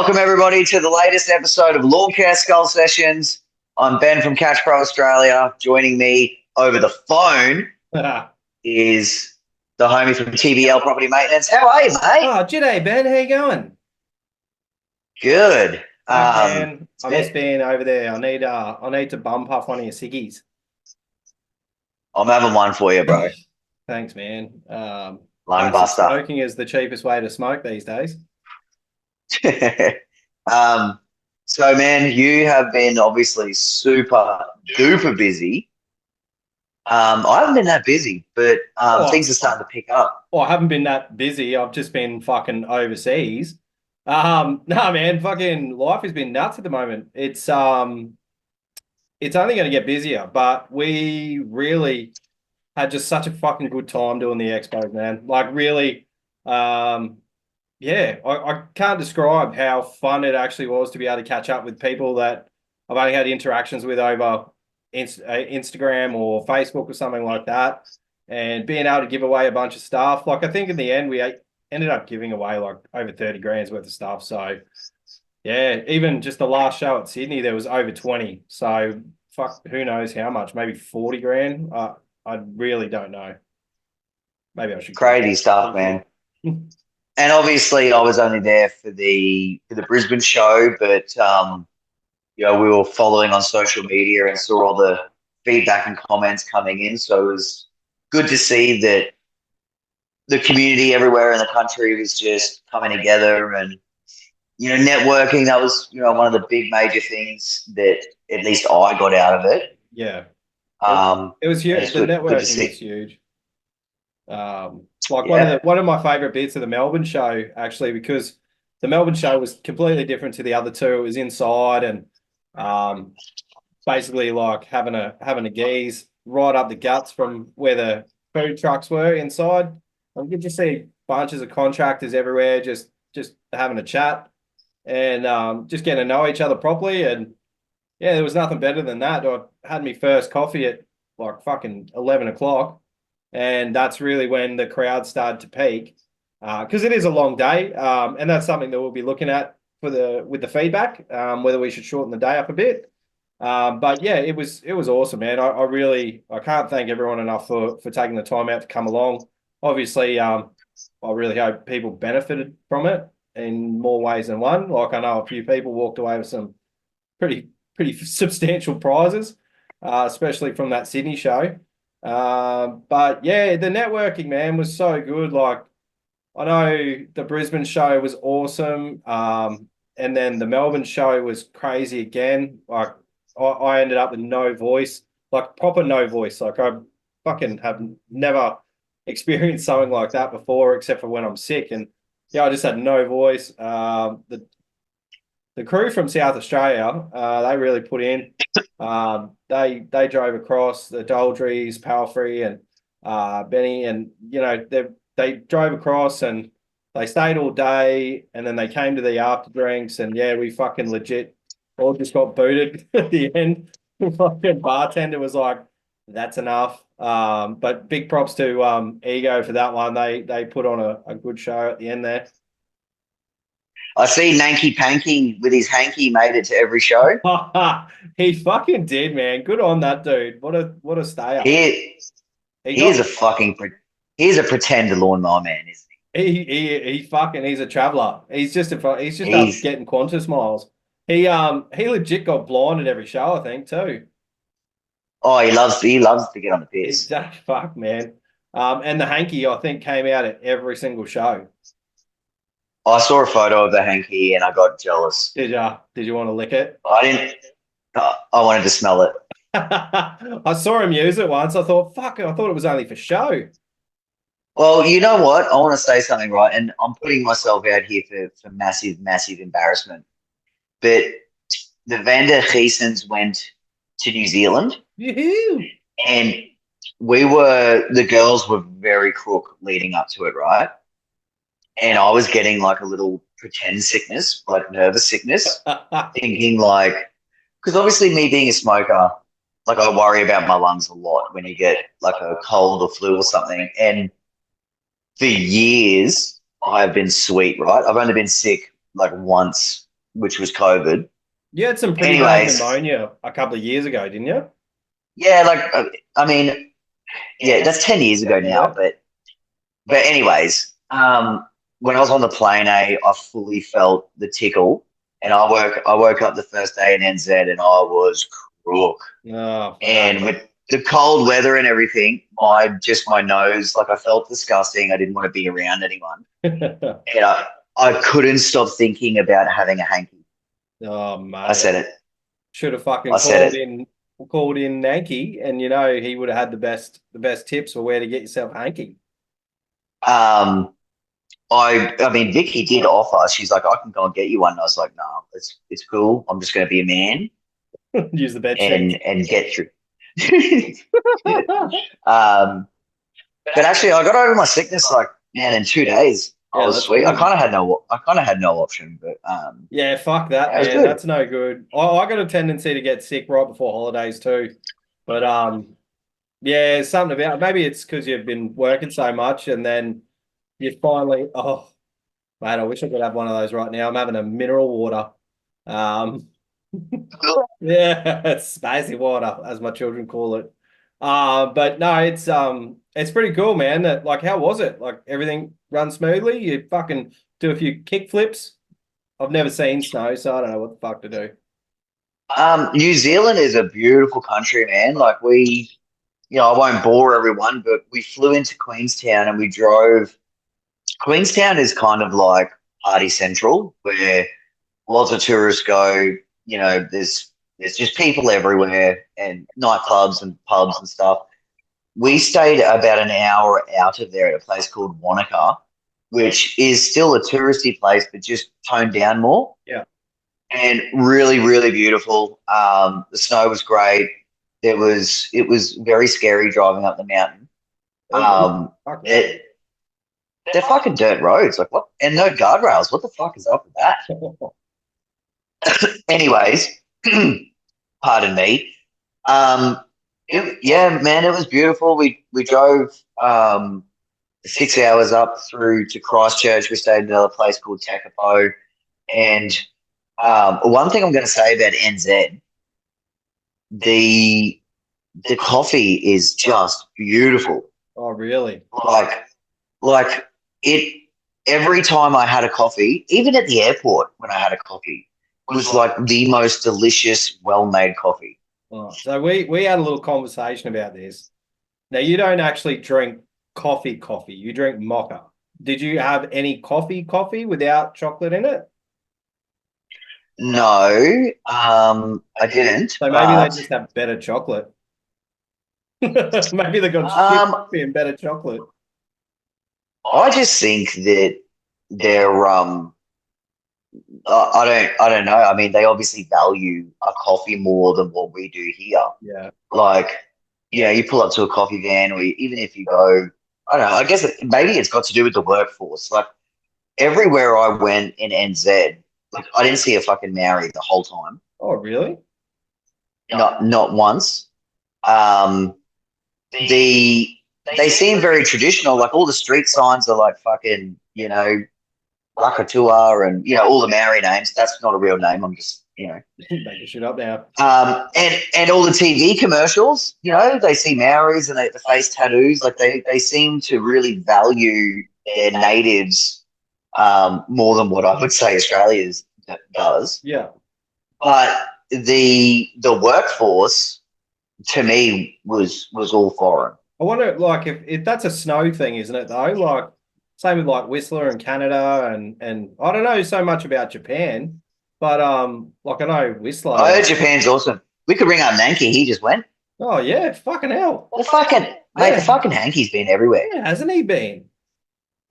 Welcome, everybody, to the latest episode of Lawn Care Skull Sessions. I'm Ben from CatchPro Australia. Joining me over the phone is the homie from TBL Property Maintenance. How are you, mate? Oh, g'day, Ben. How you going? Good. Man, I miss being over there. I need to bump off one of your ciggies. I'm having one for you, bro. Thanks, man. Lung Passive buster. smoking is the cheapest way to smoke these days. um, so, man, you have been obviously super duper busy. I haven't been that busy, but Oh, things are starting to pick up. I haven't been that busy. I've just been fucking overseas. No, man, fucking life has been nuts at the moment. It's only going to get busier, but we really had just such a fucking good time doing the Expo, man. Like really, um, yeah, I can't describe how fun it actually was to be able to catch up with people that I've only had interactions with over Instagram or Facebook or something like that, and being able to give away a bunch of stuff. Like I think in the end ended up giving away like over 30 grand's worth of stuff. So yeah, even just the last show at Sydney, there was over 20. So fuck, who knows how much? Maybe 40 grand. I really don't know. Maybe I should Crazy stuff, man. And obviously, I was only there for the Brisbane show, but we were following on social media and saw all the feedback and comments coming in. So it was good to see that the community everywhere in the country was just coming together and networking. That was one of the big major things that at least I got out of it. Yeah, it was And huge. it's The good to networking was see. huge. Like Yeah, one of my favorite bits of the Melbourne show, actually, because the Melbourne show was completely different to the other two. It was inside and um, basically like having a gaze right up the guts from where the food trucks were inside. You could just see bunches of contractors everywhere, just having a chat and just getting to know each other properly. And yeah, there was nothing better than that. I had my first coffee at like fucking 11 o'clock, and that's really when the crowd started to peak because it is a long day, and that's something that we'll be looking at with the feedback, whether we should shorten the day up a bit. But yeah, it was awesome, man. I can't thank everyone enough for taking the time out to come along. Obviously, I really hope people benefited from it in more ways than one. Like I know a few people walked away with some pretty substantial prizes, especially from that Sydney show. But yeah, the networking, man, was so good. Like I know the Brisbane show was awesome. And then the Melbourne show was crazy again. Like I ended up with no voice, like proper no voice. Like I fucking have never experienced something like that before, except for when I'm sick. And yeah, I just had no voice. The crew from South Australia, they really put in. They drove across the Doldries, Palfrey, and Benny, and they drove across and they stayed all day, and then they came to the after drinks, and yeah, we fucking legit all just got booted at the end. The fucking bartender was like, "That's enough." But big props to Ego for that one. They put on a good show at the end there. I see Nanky Panky with his hanky made it to every show. He fucking did, man. Good on that dude. What a stay up. He He he is got a he's a pretender lawnmower man, isn't he fucking he's a traveler. He's just he? up getting Qantas miles. He legit got blind at every show, I think, too. He loves to get on the piss. Exact fuck, man. And the hanky, I think, came out at every single show. I saw a photo of the hanky and I got jealous. Did you want to lick it? I didn't. I wanted to smell it. I saw him use it once. I thought, fuck, I thought it was only for show. Well, you know what? I want to say something, right? And I'm putting myself out here for massive, massive embarrassment. But the Vander Geesens went to New Zealand, Yoo-hoo. and the girls were very crook leading up to it, right? And I was getting like a little pretend sickness, like nervous sickness, thinking like, because obviously me being a smoker, like I worry about my lungs a lot when you get like a cold or flu or something. And for years, I've been sweet, right? I've only been sick like once which was COVID. You had some pretty bad Anyways, pneumonia a couple of years ago, didn't you? yeah, like I mean, yeah, that's 10 years ago now. Yeah. But anyways, when I was on the plane, I fully felt the tickle, and I woke up the first day in NZ, and I was crook. Oh, And with the cold weather and everything, my nose, like I felt disgusting. I didn't want to be around anyone, fuck. and I couldn't stop thinking about having a hanky. Oh, I mate. said it. Should have fucking I said called in Nanky, and he would have had the best tips for where to get yourself a hanky. it. I mean, Vicky did offer. She's like, I can go and get you one. And I was like, no, it's cool. I'm just going to be a man Use the bed sheets. and get through. um, but actually, I got over my sickness like man in 2 days. I Yeah, was that's sweet. good. I kind of had no option, but Yeah, fuck that, yeah, it was man. good. That's no good. I got a tendency to get sick right before holidays too. But yeah, something about maybe it's because you've been working so much and then you finally mate, I wish I could have one of those right now. I'm having a mineral water. Um yeah, it's spicy water, as my children call it. But no, it's pretty cool, man. That like how was it? Like everything run smoothly? You fucking do a few kick flips. I've never seen snow, so I don't know what the fuck to do. New Zealand is a beautiful country, man. Like I won't bore everyone, but we flew into Queenstown and we drove. Queenstown is kind of like party central, where lots of tourists go. There's just people everywhere and nightclubs and pubs and stuff. We stayed about an hour out of there at a place called Wanaka, which is still a touristy place, but just toned down more. Yeah. And really, really beautiful. The snow was great. It was very scary driving up the mountain. Um, Fuck that. it, they're fucking dirt roads, like what? And no guardrails. What the fuck is up with that? Anyways, pardon me. Um, yeah, man, it was beautiful. We drove 6 hours up through to Christchurch. We stayed at another place called Tekapo. And one thing I'm going to say about NZ, the the coffee is just beautiful. Oh, really? Like like it. Every time I had a coffee, even at the airport when I had a coffee, was like the most delicious, well-made coffee. Oh, so we had a little conversation about this. Now you don't actually drink coffee. You drink mocha. Did you have any coffee without chocolate in it? No, I didn't. So maybe they just have better chocolate. Maybe they got shit Um, coffee and better chocolate. I just think that they're I don't know. I mean, they obviously value a coffee more than what we do here. Yeah. Like, you pull up to a coffee van, or even if you go, I don't know. I guess maybe it's got to do with the workforce. Like everywhere I went in NZ, like I didn't see a fucking Maori the whole time. Oh, really? Not once. Um, the they seem very traditional. Like all the street signs are like fucking, Rakatua and all the Maori names. That's not a real name. I'm just Making shit up now. And all the TV commercials. They see Maoris and the face tattoos. Like they seem to really value their natives more than what I would say Australia's does. Yeah. But the workforce to me was all foreign. I wonder, like, if that's a snow thing, isn't it, though? Like, same with, like, Whistler and Canada, and I don't know so much about Japan, but, like, I know Whistler. I heard Japan's awesome. We could ring up Nanki. He just went. Oh, yeah, fucking hell. The fucking Hanky's been everywhere. Yeah, hasn't he been?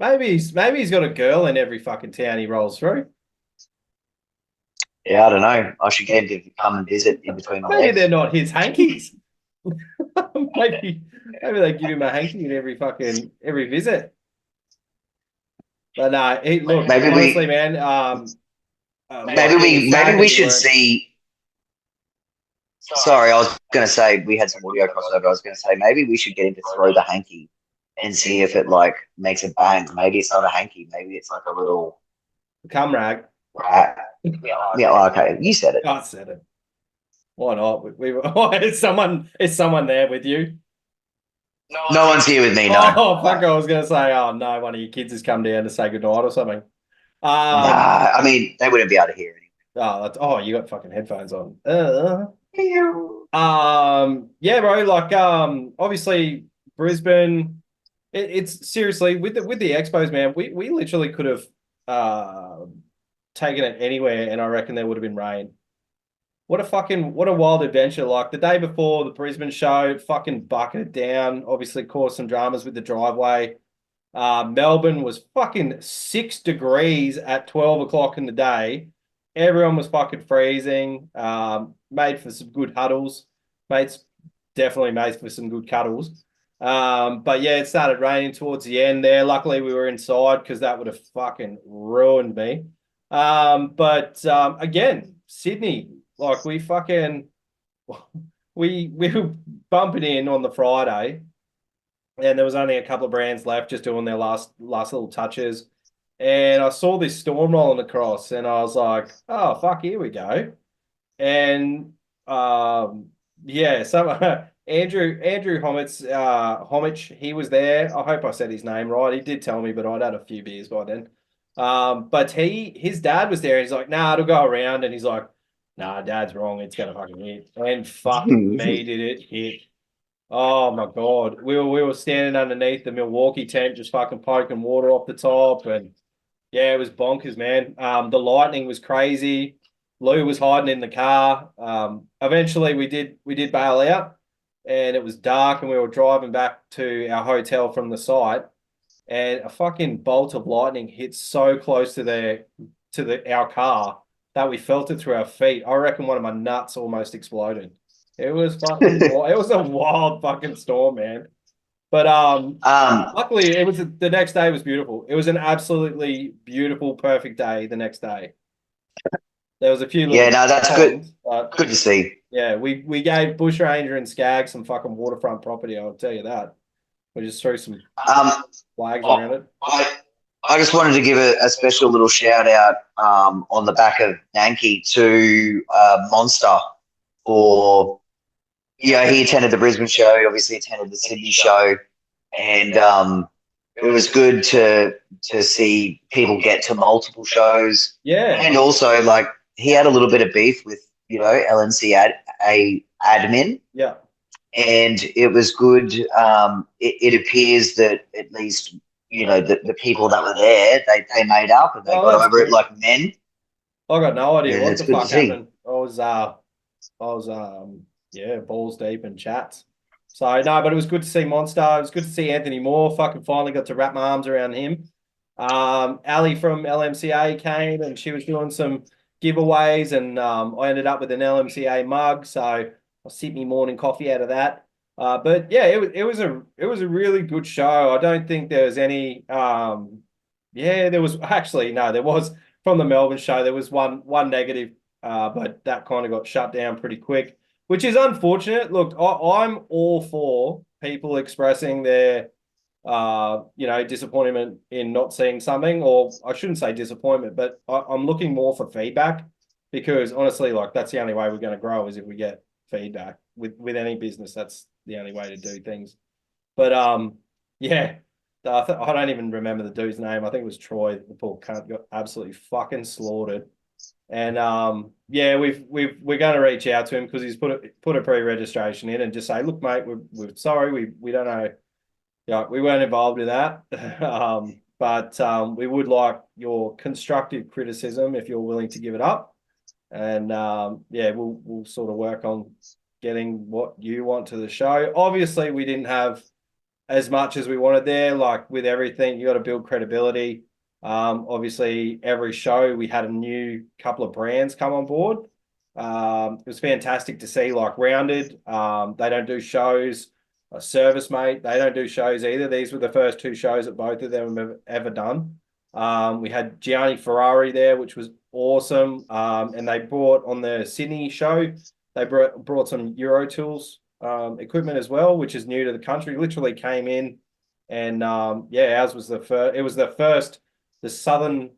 Maybe he's got a girl in every fucking town he rolls through. Yeah, I don't know. I should get him to come and visit in between my Maybe legs. they're not his hankies. maybe they give him a hanky in every visit. But no, look, Maybe honestly, man. Maybe we should see. Sorry, I was going to say we had some audio crossover. I was going to say maybe we should get him to throw the hanky and see if it like makes a bang. Maybe it's not a hanky. Maybe it's like a little cum rag. rat. Yeah, okay, you said it. I said it. Why not? We is someone there with you? No one's here with me, no. Oh fuck! I was gonna say, oh no, one of your kids has come down to say goodnight or something. Nah, I mean, they wouldn't be able to hear it. Oh, you got fucking headphones on. Yeah, bro. Like, obviously Brisbane. It's seriously with the expos, man. We literally could have taken it anywhere, and I reckon there would have been rain. What a wild adventure. Like the day before the Brisbane show, fucking bucketed down, obviously caused some dramas with the driveway. Melbourne was fucking 6 degrees at 12 o'clock in the day. Everyone was fucking freezing. Made for some good huddles. Mates definitely made for some good cuddles. But yeah, it started raining towards the end there. Luckily, we were inside because that would have fucking ruined me. But again, Sydney, like we were bumping in on the Friday, and there was only a couple of brands left just doing their last little touches. And I saw this storm rolling across, and I was like, "Oh fuck, here we go." And yeah, some Andrew Homich, he was there. I hope I said his name right. He did tell me, but I'd had a few beers by then. But his dad was there, and he's like, "Nah, it'll go around," and he's like, "Nah, Dad's wrong. It's gonna fucking hit." And fuck me, did it hit? Oh my God. We were standing underneath the Milwaukee tent, just fucking poking water off the top. And yeah, it was bonkers, man. The lightning was crazy. Lou was hiding in the car. Eventually we did bail out, and it was dark, and we were driving back to our hotel from the site, and a fucking bolt of lightning hit so close to our car that we felt it through our feet. I reckon one of my nuts almost exploded. It was it was a wild fucking storm, man. But luckily it was the next day was beautiful. It was an absolutely beautiful, perfect day the next day. There was a few Yeah, little no, that's good. ponds, but Good to see. yeah, we gave Bushranger and Skag some fucking waterfront property, I'll tell you that. We just threw some Um, flags around oh, it. I just wanted to give a special little shout out on the back of Nanki to Monster for, he attended the Brisbane show, obviously attended the Sydney show, and it was good to see people get to multiple shows. Yeah. And also, like, he had a little bit of beef with, LNC admin. Yeah. And it was good. It appears that at least, the people that were there, they made up and they got over it like men. I got no idea And what it's the good to fuck see. happened. I was yeah, balls deep in chats. So no, but it was good to see Monster. It was good to see Anthony Moore. Fucking finally got to wrap my arms around him. Ali from LMCA came, and she was doing some giveaways, and I ended up with an LMCA mug. So I'll sip me morning coffee out of that. But yeah, it was a really good show. I don't think there was any yeah, there was actually no, there was from the Melbourne show, there was one negative, but that kind of got shut down pretty quick, which is unfortunate. Look, I'm all for people expressing their disappointment in not seeing something, or I shouldn't say disappointment, but I'm looking more for feedback, because honestly, like, that's the only way we're going to grow is if we get feedback with any business. That's the only way to do things. But yeah, I don't even remember the dude's name. I think it was Troy. The poor cunt got absolutely fucking slaughtered. And yeah, we're going to reach out to him because he's put a pre-registration in, and just say, look, mate, we're sorry, we don't know. Yeah, we weren't involved in that. But we would like your constructive criticism if you're willing to give it up. And yeah, we'll sort of work on getting what you want to the show. Obviously, we didn't have as much as we wanted there. Like with everything, you got to build credibility. Obviously, every show we had a new couple of brands come on board. It was fantastic to see, like Rounded. They don't do shows. Service Mate, they don't do shows either. These were the first two shows that both of them have ever done. We had Gianni Ferrari there, which was awesome. And they brought on the Sydney show, they brought some Euro Tools equipment as well, which is new to the country. Literally came in, and yeah, ours was the first. It was the first, the Southern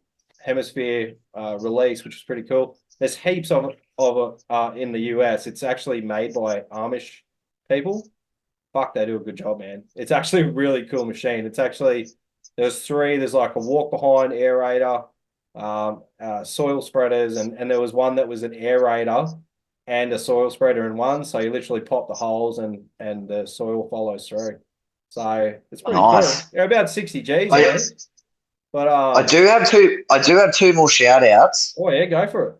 hemisphere release, which is pretty cool. There's heaps of it in the US. It's actually made by Amish people. Fuck, they do a good job, man. It's actually a really cool machine. It's actually, there's three. There's like a walk behind aerator, soil spreaders, and there was one that was an aerator and a soil spreader in one. So you literally pop the holes and the soil follows through. So it's pretty Nice. cool. They're about 60 G's, but I do have two. I do have two more shout outs. Oh yeah, go for it.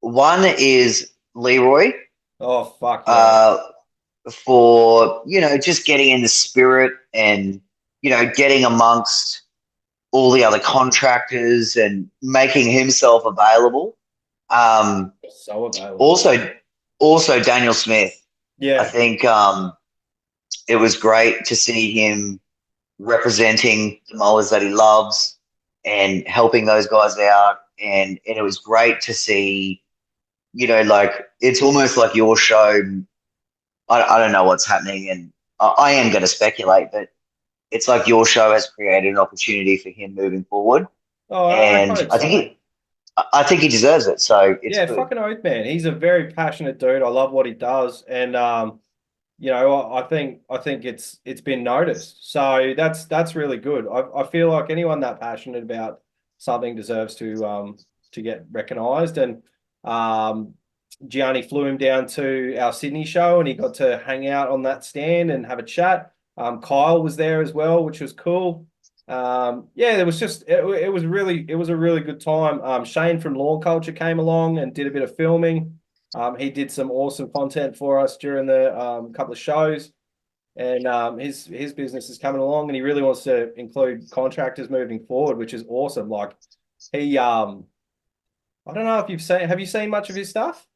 One is Leroy. Oh fuck yeah. For just getting in the spirit and getting amongst all the other contractors and making himself available. So available. Also Daniel Smith. Yeah, I think it was great to see him representing the mowers that he loves and helping those guys out. And it was great to see, like it's almost like your show. I don't know what's happening, and I am going to speculate, but it's like your show has created an opportunity for him moving forward. Oh, And I think he deserves it. So it's yeah, good. fucking oath, man. He's a very passionate dude. I love what he does, and I think it's been noticed. So that's really good. I feel like anyone that passionate about something deserves to get recognised. And Gianni flew him down to our Sydney show, and he got to hang out on that stand and have a chat. Kyle was there as well, which was cool. Yeah, there was just it was a really good time. Shane from Lawn Culture came along and did a bit of filming. He did some awesome content for us during the couple of shows, and his business is coming along, and he really wants to include contractors moving forward, which is awesome. Like he, I don't know if have you seen much of his stuff?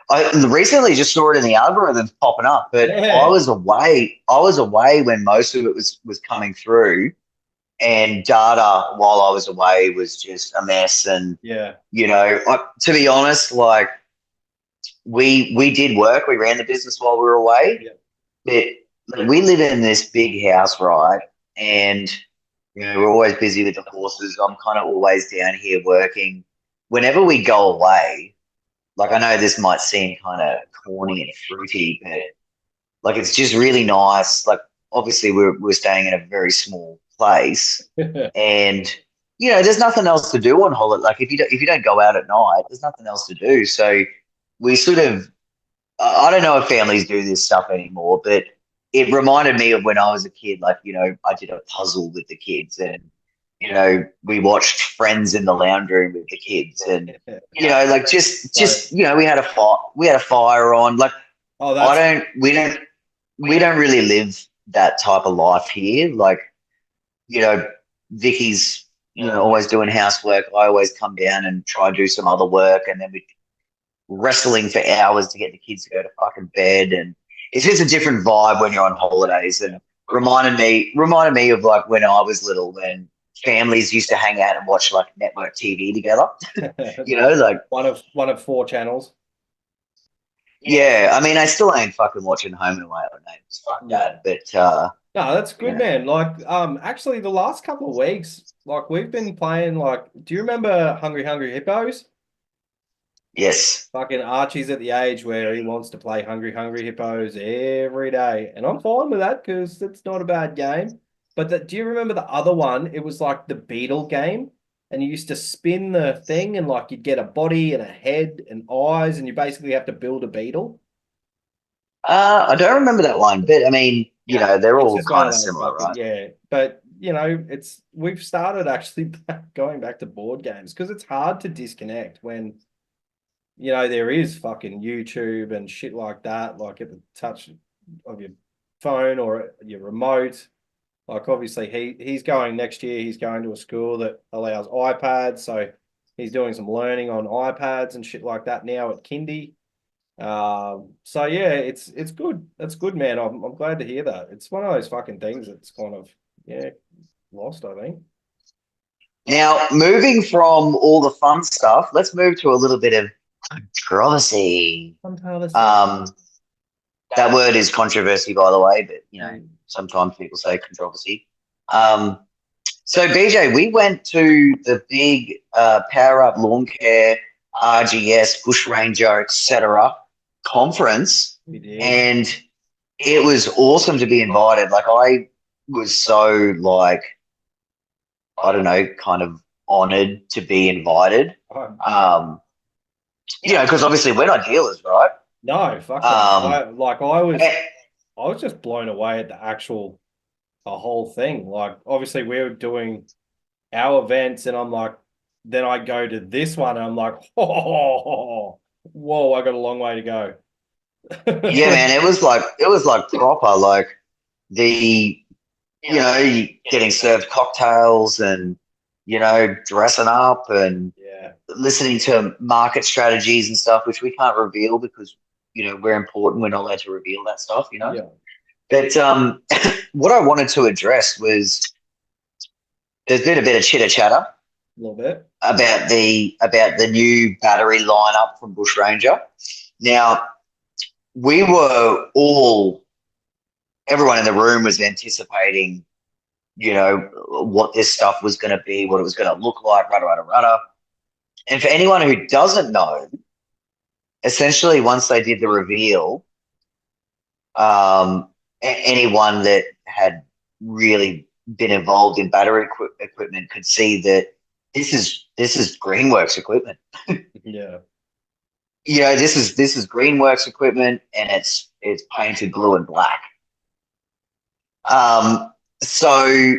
I recently just saw it in the algorithms popping up, but Yeah. I was away. I was away when most of it was coming through, and data while I was away was just a mess. And Yeah, to be honest, like we did work. We ran the business while we were away. yeah. But we live in this big house, right? And we're always busy with the horses. I'm kind of always down here working. Whenever we go away, like I know this might seem kind of corny and fruity, but like it's just really nice. Like obviously we're staying in a very small place, and there's nothing else to do on holiday. Like if you don't go out at night, there's nothing else to do. So we sort of, I don't know if families do this stuff anymore, but it reminded me of when I was a kid. Like I did a puzzle with the kids, and we watched Friends in the lounge room with the kids, and like just we had a fire on. Like we don't really live that type of life here. Like Vicky's always doing housework. I always come down and try and do some other work, and then we wrestling for hours to get the kids to go to fucking bed. And it's just a different vibe when you're on holidays, and reminded me of like when I was little, when families used to hang out and watch like network TV together. Like one of four channels. Yeah, I mean, I still ain't fucking watching Home and Away all night. Fuck that. But no, that's good, man. Like, actually, the last couple of weeks, like we've been playing. Like, do you remember Hungry Hungry Hippos? Yes. Fucking Archie's at the age where he wants to play Hungry Hungry Hippos every day, and I'm fine with that because it's not a bad game. But do you remember the other one? It was like the Beetle game, and you used to spin the thing, and like you'd get a body and a head and eyes, and you basically have to build a beetle. I don't remember that one, but I mean, they're all kind of similar, right? Yeah, but we've started actually going back to board games because it's hard to disconnect when there is fucking YouTube and shit like that, like at the touch of your phone or your remote. Like obviously he's going next year, he's going to a school that allows iPads, so he's doing some learning on iPads and shit like that now at kindy. So yeah, it's good. That's good, man. I'm glad to hear that. It's one of those fucking things that's kind of lost, I think. Now, moving from all the fun stuff, let's move to a little bit of controversy. That word is controversy, by the way, but sometimes people say controversy. So BJ, we went to the big Power Up Lawn Care, RGS, Bush Ranger, etc. conference, We did. and it was awesome to be invited. Like I was so like I don't know, kind of honored to be invited. Oh, Um, because obviously we're not dealers, right? no, fuck no. Um, I eh, was just blown away at the whole thing. Like, obviously, we were doing our events, and I'm like, then I go to this one, and I'm like, oh, whoa, I got a long way to go. yeah, man, it was like proper, like the getting served cocktails and dressing up and Yeah, listening to market strategies and stuff, which we can't reveal because we're important. We're not allowed to reveal that stuff. yeah, But what I wanted to address was there's been a bit of chitter chatter a little bit. about the new battery lineup from Bush Ranger. Now we were all everyone in the room was anticipating what this stuff was going to be, what it was going to look like, rudder, rudder, rudder. And for anyone who doesn't know, essentially once they did the reveal, anyone that had really been involved in battery equipment could see that this is Greenworks equipment. Yeah, This is Greenworks equipment, and it's painted blue and black. So,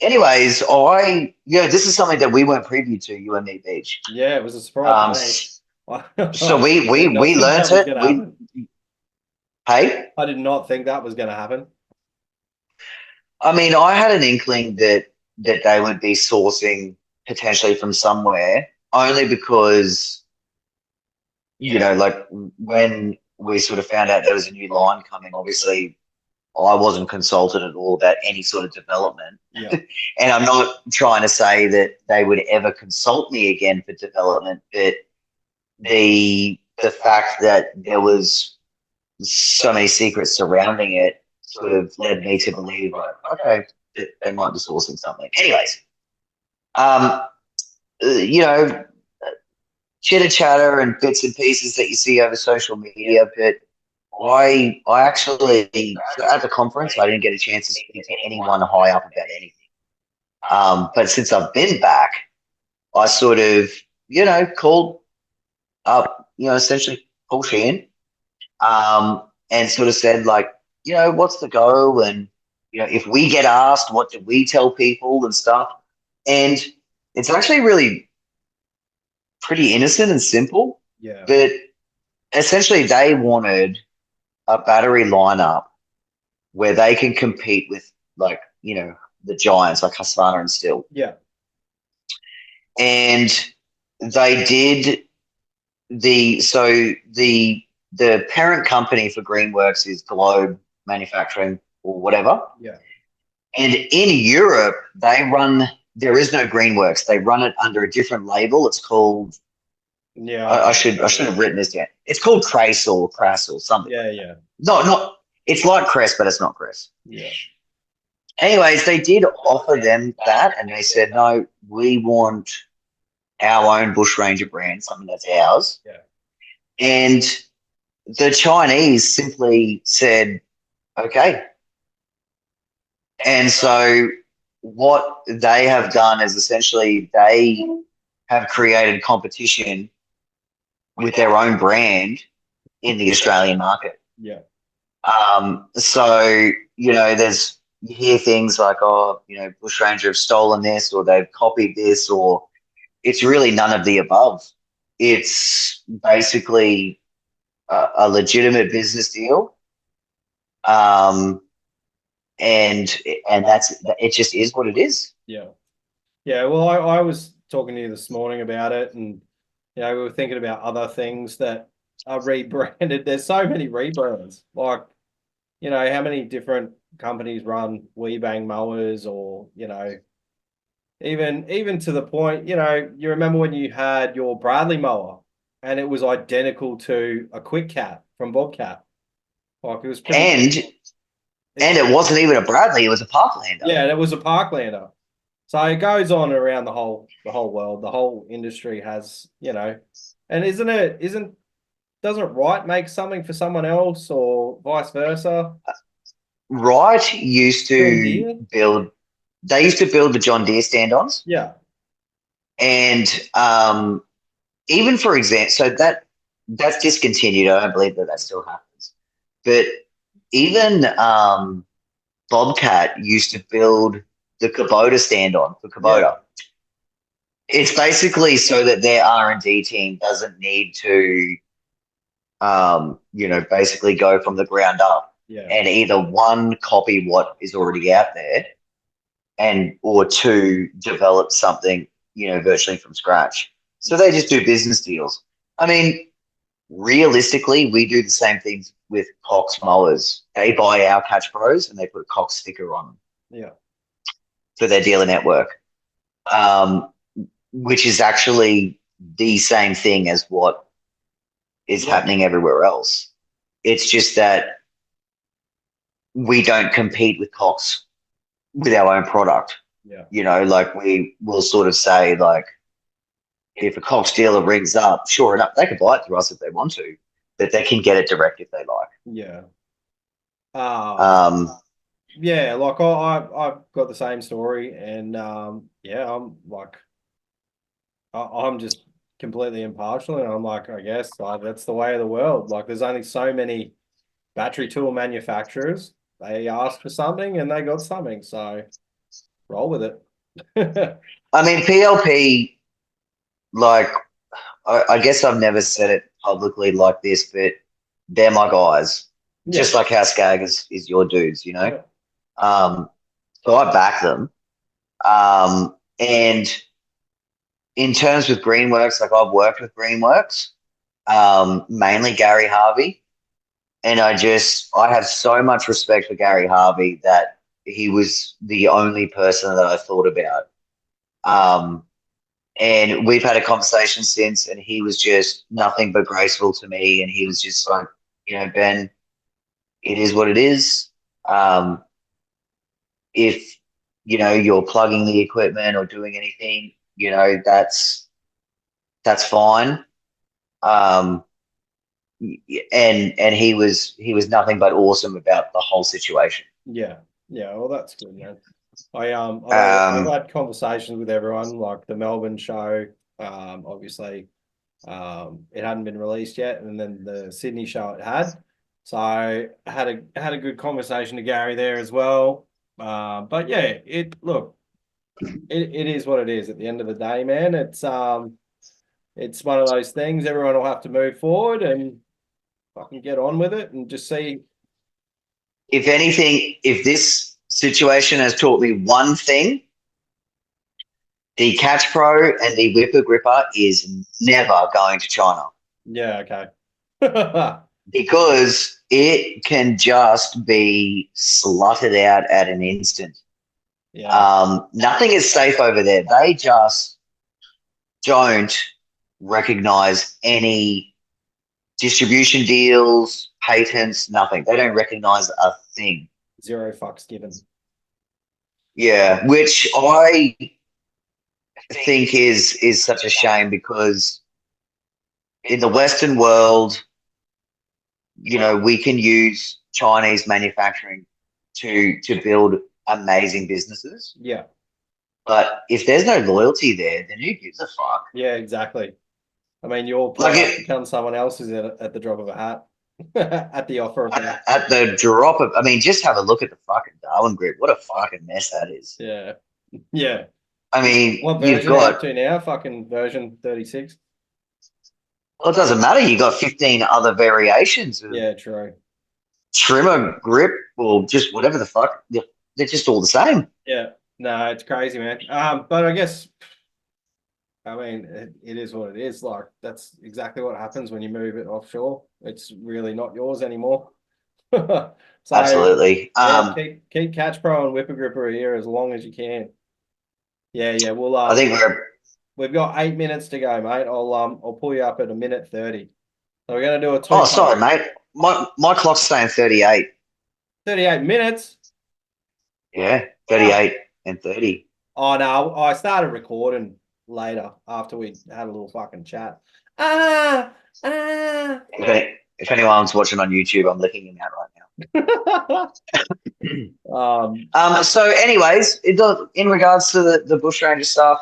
anyways, this is something that we weren't privy to, you and me, Beach. yeah, it was a surprise for me. So we I did we not we think learnt that was it. going to happen. Hey, I did not think that was going to happen. I mean, I had an inkling that they would be sourcing potentially from somewhere, only because like when we sort of found out there was a new line coming, obviously I wasn't consulted at all about any sort of development. Yeah, And I'm not trying to say that they would ever consult me again for development, but the fact that there was so many secrets surrounding it sort of led me to believe, like, okay, they might be sourcing something. Anyways, um, you know, chitter chatter and bits and pieces that you see over social media, but I actually at the conference I didn't get a chance to speak to anyone high up about anything. But since I've been back, I sort of called up essentially Paul Sheehan, and sort of said like what's the go, and if we get asked what do we tell people and stuff, and it's actually really pretty innocent and simple, yeah, but essentially they wanted a battery lineup where they can compete with like the giants like Husqvarna and Still, yeah, and they did the parent company for Greenworks is Globe Manufacturing or whatever, yeah. and in Europe there is no Greenworks. They run it under a different label. It's called Yeah, I should have written this down. It's called Crace or Crass or something. Yeah, yeah, Not it's like Crest, but it's not Crest. yeah, Anyways, they did offer them that, and they said, no, we want our own Bush Ranger brand, something that's ours. yeah, And the Chinese simply said, okay. And so what they have done is essentially they have created competition with their own brand in the Australian market. yeah, So, you hear things like, oh, Bush Ranger have stolen this or they've copied this, or it's really none of the above. It's basically a legitimate business deal. And it just is what it is. yeah. Yeah, well, I was talking to you this morning about it, and we were thinking about other things that are rebranded. There's so many rebrands. Like, how many different companies run Bang mowers, or even to the point, you remember when you had your Bradley mower, and it was identical to a Quick Cat from Bobcat. Like, it was pretty. And it wasn't even a Bradley; it was a Parklander. Yeah, it was a Parklander. So it goes on around the whole world. The whole industry has, and doesn't Wright make something for someone else or vice versa? Wright used John to Deere? build. They used to build the John Deere stand-ons, Yeah. and even for example, so that's discontinued. I don't believe that still happens. But even Bobcat used to build the Kubota stand-on for Yeah. Kubota. It's basically so that their R&D team doesn't need to, basically go from the ground up Yeah. and either one, copy what is already out there, and or two, develop something, virtually from scratch. So they just do business deals. I mean, realistically, we do the same things with Cox mowers. They buy our CatchPros and they put a Cox sticker on them Yeah. for their dealer network, which is actually the same thing as what is Yeah. happening everywhere else. It's just that we don't compete with Cox with our own product. Yeah. Like we will sort of say, like, if a Cox dealer rings up, sure enough, they can buy it through us if they want to, but they can get it direct if they like. Yeah. Um, Yeah, like I've got the same story, and yeah, I'm like I'm just completely impartial, and I'm like, I guess like that's the way of the world. Like, there's only so many battery tool manufacturers. They asked for something, and they got something, so roll with it. I mean, PLP, like, I guess I've never said it publicly like this, but they're my guys. Yeah, Just like how Skag is your dudes, yeah, Um, so I back them. And in terms with Greenworks, like I've worked with Greenworks, mainly Gary Harvey. And I have so much respect for Gary Harvey that he was the only person that I thought about. Um, and we've had a conversation since, and he was just nothing but graceful to me. And he was just like, Ben, it is what it is. If you're plugging the equipment or doing anything, that's fine. Um, and he was nothing but awesome about the whole situation. yeah, yeah. Well, that's good, man. I've Um, had conversations with everyone, like the Melbourne show. Obviously, it hadn't been released yet, and then the Sydney show it had. So I had a good conversation to Gary there as well. But yeah, it is what it is at the end of the day, man. It's one of those things. Everyone will have to move forward and fucking get on with it and just see. if anything, if this situation has taught me one thing, the Catch Pro and the Whipper Gripper is never going to China Yeah, okay. because it can just be slutted out at an instant. Yeah, Nothing is safe over there. They just don't recognize any distribution deals, patents, nothing. They don't recognize a thing. zero fucks given. Yeah, which I think is such a shame because in the Western world, we can use Chinese manufacturing to build amazing businesses. Yeah, But if there's no loyalty there, then who gives a fuck? yeah, exactly. I mean, your Like product becomes someone else's at the drop of a hat, at the offer of that. at the drop of, I mean, just have a look at the fucking Darwin grid. What a fucking mess that is. Yeah, yeah. I mean, What you've version are you up got, to now? Fucking version 36. well, it doesn't matter. You got 15 other variations of Yeah, true. trimmer, grip, or just whatever the fuck. They're just all the same. Yeah, no, it's crazy, man. But I guess, I mean, it is what it is. Like, that's exactly what happens when you move it offshore. It's really not yours anymore. So Absolutely. yeah, keep Catch Pro and Whipper Gripper here as long as you can. Yeah, yeah. I think We've got 8 minutes to go, mate. I'll pull you up at a minute 30. So we're gonna do a oh, two-part. sorry, mate. My clock's saying 38. 38 minutes. Yeah, Wow. 38 and 30. Oh no, I started recording later after we had a little fucking chat. Ah. If anyone's watching on YouTube, I'm licking him out right now. So, anyways, in regards to the bushranger stuff,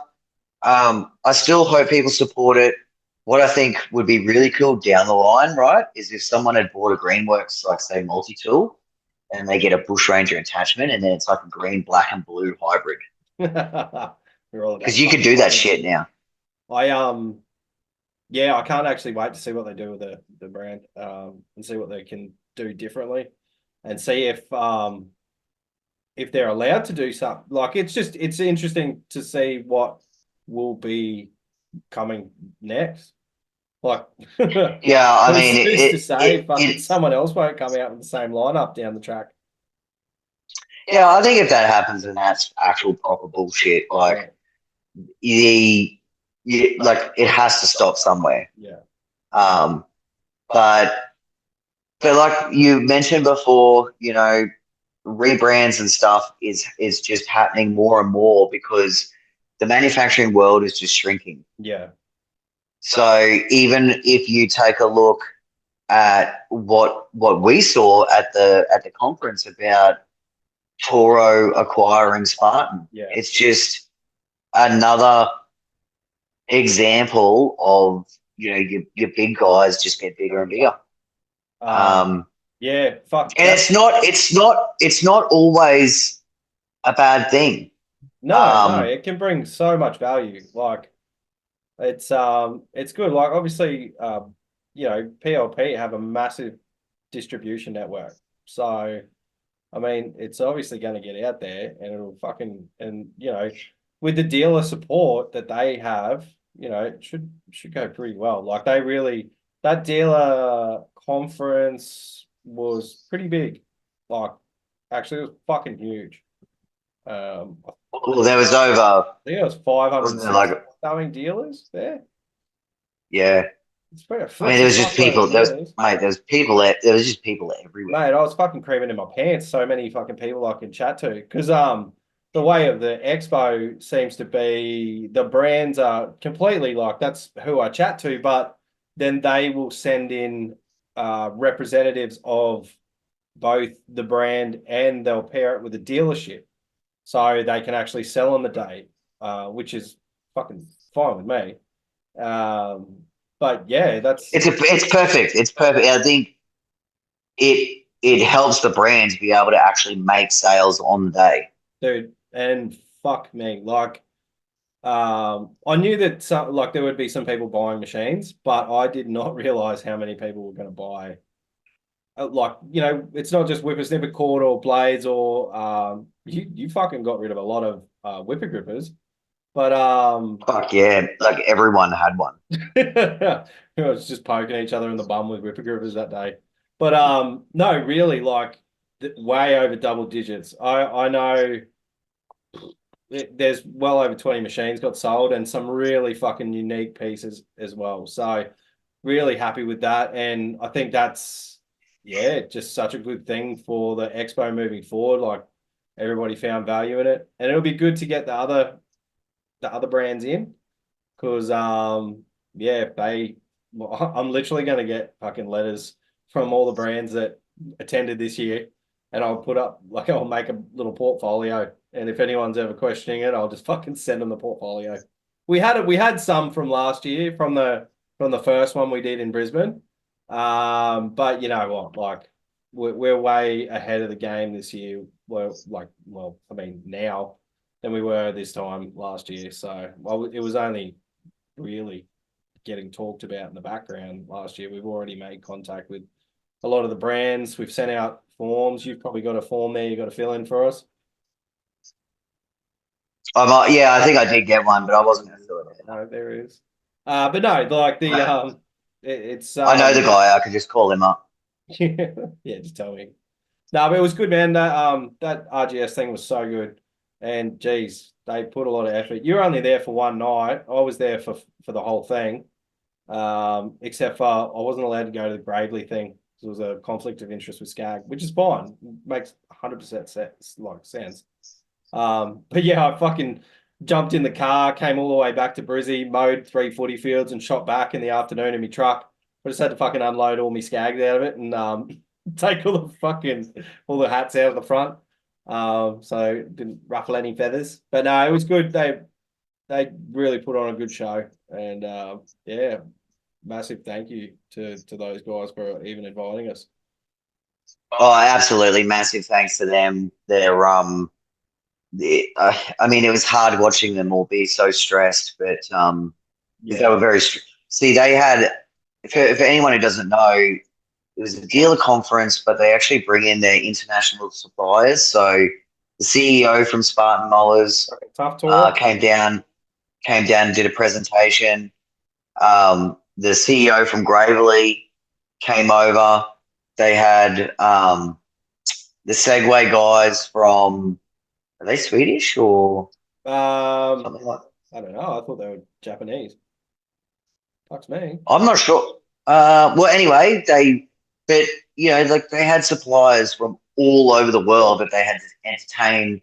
I still hope people support it. What I think would be really cool down the line, right, is if someone had bought a Greenworks, like say multi-tool, and they get a bushranger attachment, and then it's like a green, black, and blue hybrid. Because you could do that shit now. Yeah, I can't actually wait to see what they do with the brand, and see what they can do differently, and see if they're allowed to do something. Like it's interesting to see what will be coming next. Like, yeah, I mean, who's to say someone else won't come out with the same lineup down the track. Yeah, I think if that happens, then that's actual proper bullshit. Like, like it has to stop somewhere. Yeah. But like you mentioned before, you know, rebrands and stuff is just happening more and more because the manufacturing world is just shrinking. Yeah. So even if you take a look at what we saw at the conference about Toro acquiring Spartan, it's just another example of, you know, your big guys just get bigger and bigger. Yeah, fuck. And it's not always a bad thing. No, it can bring so much value. Like it's good. Like obviously, you know, PLP have a massive distribution network. So I mean, it's obviously going to get out there, and it'll fucking, and you know, with the dealer support that they have, you know, it should go pretty well. Like that dealer conference was pretty big. Like actually, it was fucking huge. Well, there was over. I think it was 500 dealers there. Yeah. I mean, there was just people. There was people. There was just people everywhere. Mate, I was fucking creaming in my pants. So many fucking people I can chat to because the way of the expo seems to be the brands are completely like that's who I chat to, but then they will send in representatives of both the brand and they'll pair it with a dealership, so they can actually sell on the day, which is fucking fine with me. But yeah, it's perfect. It's perfect. I think it helps the brands be able to actually make sales on the day, dude. And fuck me, like, I knew that there would be some people buying machines, but I did not realize how many people were going to buy. Like, you know, it's not just whippersnipper cord or blades or you fucking got rid of a lot of whipper grippers. But fuck yeah, like everyone had one. I was just poking each other in the bum with whipper grippers that day. But no, really, like way over double digits. I know there's well over 20 machines got sold and some really fucking unique pieces as well. So really happy with that. And I think that's just such a good thing for the expo moving forward. Like everybody found value in it. And it'll be good to get the other brands in because I'm literally going to get fucking letters from all the brands that attended this year, and I'll make a little portfolio, and if anyone's ever questioning it, I'll just fucking send them the portfolio. We had some from last year from the first one we did in Brisbane, but you know what, like we're way ahead of the game this year. Now than we were this time last year. So it was only really getting talked about in the background last year. We've already made contact with a lot of the brands. We've sent out forms. You've probably got a form there you've got to fill in for us. I think I did get one, but I wasn't going to fill it in. No, there is. But no, like it's. I know the guy. I could just call him up. Yeah, just tell me. No, but it was good, man. That RGS thing was so good. And geez, they put a lot of effort. You were only there for one night. I was there for the whole thing, except for I wasn't allowed to go to the Gravely thing. It was a conflict of interest with Skag, which is fine. Makes 100% sense. But yeah, jumped in the car, came all the way back to Brizzy, mowed 3 footy fields, and shot back in the afternoon in my truck. I just had to fucking unload all my skags out of it and take all the hats out of the front. So didn't ruffle any feathers. But no, it was good. They really put on a good show. And yeah, massive thank you to those guys for even inviting us. Oh, absolutely. Massive thanks to them. I mean, it was hard watching them all be so stressed, but because they were very. See, they had. For anyone who doesn't know, it was a dealer conference, but they actually bring in their international suppliers. So the CEO from Spartan Mullers Tough talk. came down and did a presentation. The CEO from Gravely came over. They had the Segway guys from, are they Swedish or something like that? I don't know. I thought they were Japanese. Fucks me. I'm not sure. Well, anyway, but like they had suppliers from all over the world that they had to entertain,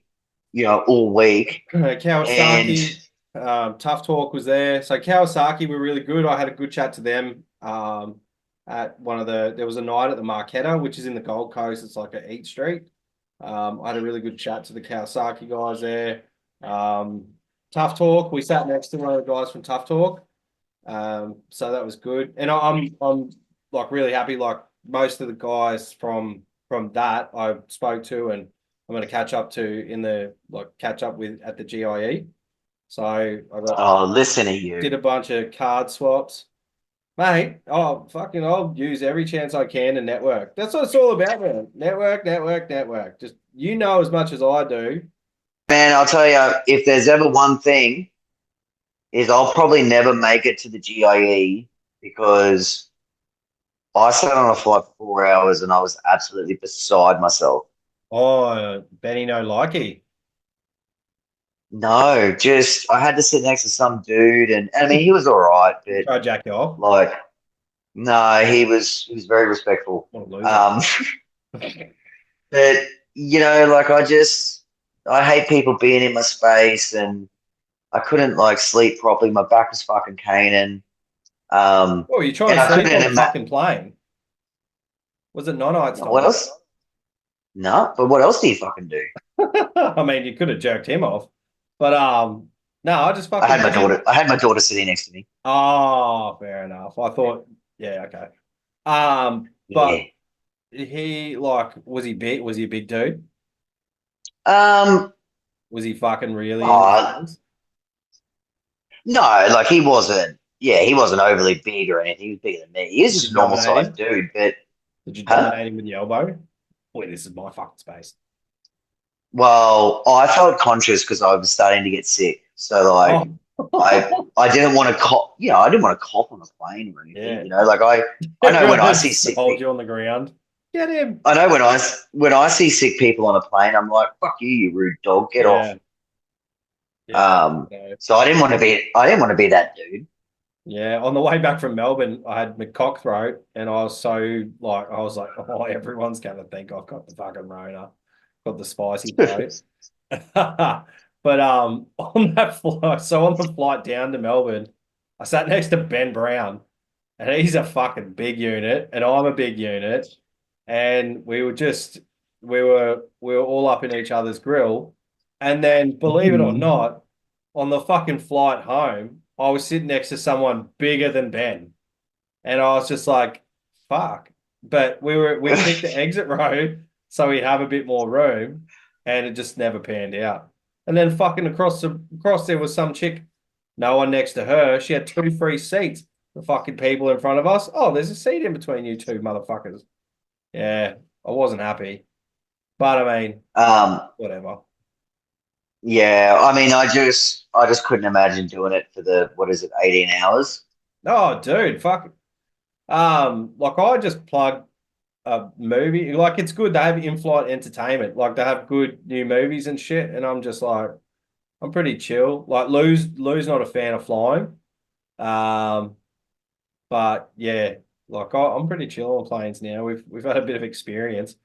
all week. Kawasaki, Tough Talk was there. So Kawasaki were really good. I had a good chat to them at there was a night at the Marquetta, which is in the Gold Coast. It's like at Eat Street. I had a really good chat to the Kawasaki guys there. Tough Talk, we sat next to one of the guys from Tough Talk. So that was good. And I'm like really happy. Like most of the guys from that I spoke to and I'm going to catch up with at the GIE. So I listen to you. Did a bunch of card swaps, mate. I'll use every chance I can to network. That's what it's all about, man. Network. Just as much as I do. Man, I'll tell you, if there's ever one thing, is I'll probably never make it to the GIE because I sat on a flight for 4 hours and I was absolutely beside myself. Oh, Benny no likey. No, just I had to sit next to some dude, and I mean he was all right, but try jack you off. Like, no, he was very respectful. But like I hate people being in my space, and I couldn't like sleep properly. My back was fucking caning. You trying to sleep on a fucking plane? Was it non-night style? What else? No, but what else do you fucking do? I mean, you could have jerked him off, but no, I just fucking. I had my daughter sitting next to me. Oh, fair enough. I thought, yeah, okay. But he was he big? Was he a big dude? Was he fucking really? No, like he wasn't. Yeah, he wasn't overly big or anything. He was bigger than me. He was just a normal sized dude. But did you dominate him with the elbow? Boy, this is my fucking space. Well, I felt conscious because I was starting to get sick. So like, I didn't want to cough. I didn't want to cough on a plane or anything. Yeah. Like I know when I see sick hold you on the ground. Get him. I know when I see sick people on a plane, I'm like, "Fuck you, you rude dog, get off." Yeah, so I didn't want to be that dude. Yeah, on the way back from Melbourne, I had my cock throat, and I was like, oh, everyone's gonna think I've got the fucking Rona, got the spicy throat. But on the flight down to Melbourne, I sat next to Ben Brown, and he's a fucking big unit, and I'm a big unit, and we were all up in each other's grill, and then believe it or not, on the fucking flight home, I was sitting next to someone bigger than Ben, and I was just like, "Fuck!" But we picked the exit road so we have a bit more room, and it just never panned out. And then fucking across there was some chick, no one next to her. She had 2 free seats. The fucking people in front of us. Oh, there's a seat in between you two motherfuckers. Yeah, I wasn't happy, but I mean, whatever. Yeah, I mean, I just couldn't imagine doing it for 18 hours? Oh, dude, fuck. Like I just plug a movie. Like it's good. They have in-flight entertainment. Like they have good new movies and shit. And I'm just like, I'm pretty chill. Like Lou's not a fan of flying. But yeah, like I'm pretty chill on planes now. We've had a bit of experience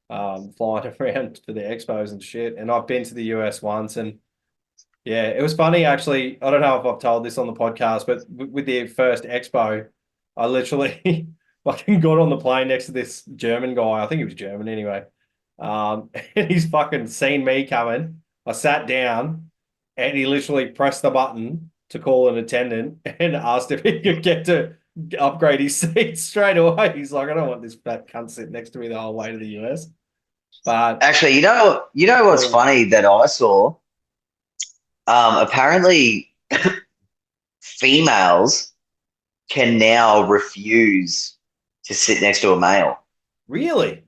flying around for the expos and shit. And I've been to the US once, and Yeah, it was funny actually. I don't know if I've told this on the podcast, but with the first Expo, I literally fucking got on the plane next to this German guy. I think he was German anyway. And he's fucking seen me coming. I sat down and he literally pressed the button to call an attendant and asked if he could get to upgrade his seat straight away. He's like, I don't want this fat cunt sitting next to me the whole way to the US. But Actually, you know what's funny that I saw? Apparently, females can now refuse to sit next to a male. really?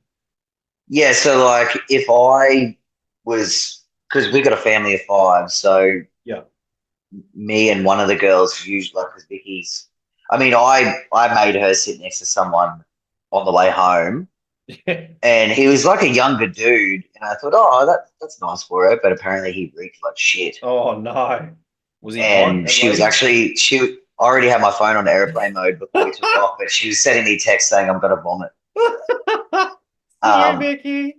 Yeah, so like if I was, because we got a family of five, so Yeah. me and one of the girls usually, like, because Vicky's, I mean, I made her sit next to someone on the way home, and he was like a younger dude, and I thought, oh, that's nice for her, but apparently he reeked like shit, Oh no. Was he hot and at she was least? actually she I already had my phone on airplane mode before we took off, but she was sending me texts saying I'm gonna vomit. Sorry, Um, Vicky.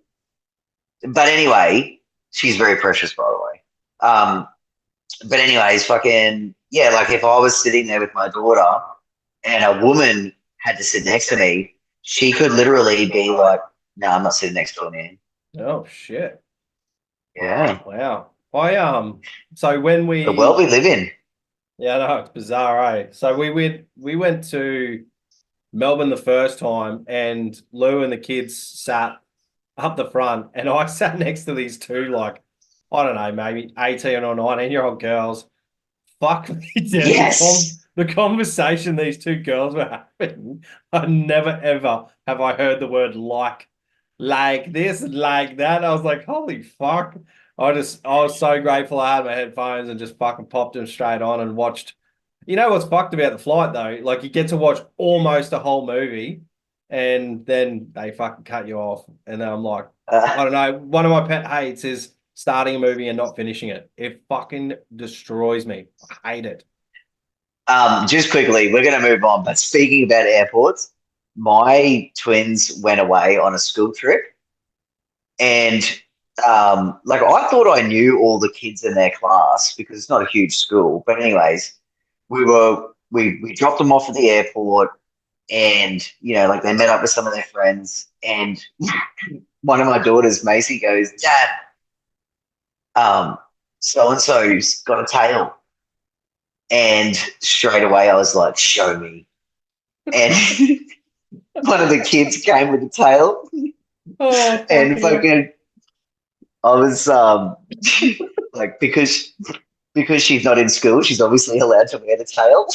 but anyway, she's very precious, by the way. But anyways, fucking yeah, like if I was sitting there with my daughter and a woman had to sit next to me, she could literally be like, "No, I'm not sitting next to a man." Oh shit. Yeah, Wow. So when the world we we live in. yeah, no, it's bizarre, eh? So we went to Melbourne the first time and Lou and the kids sat up the front and I sat next to these two like I don't know, maybe 18 or 19-year-old girls. Fuck me, dude. Yes. The conversation these two girls were having, I never ever have I heard the word like this, like that. I was like, holy fuck. I was so grateful I had my headphones and just fucking popped them straight on and watched. You know what's fucked about the flight though? Like you get to watch almost a whole movie and then they fucking cut you off. And then I'm like, I Uh, don't know. One of my pet hates is starting a movie and not finishing it. It fucking destroys me. I hate it. just quickly, we're going to move on. But speaking about airports, my twins went away on a school trip, and like I thought I knew all the kids in their class because it's not a huge school. But anyways, we dropped them off at the airport, and like they met up with some of their friends, and one of my daughters, Macy, goes, "Dad, so and so's got a tail." And straight away, I was like, "Show me." And one of the kids came with a tail, Oh, and fucking hell. fucking, I was like, because she's not in school, she's obviously allowed to wear the tail.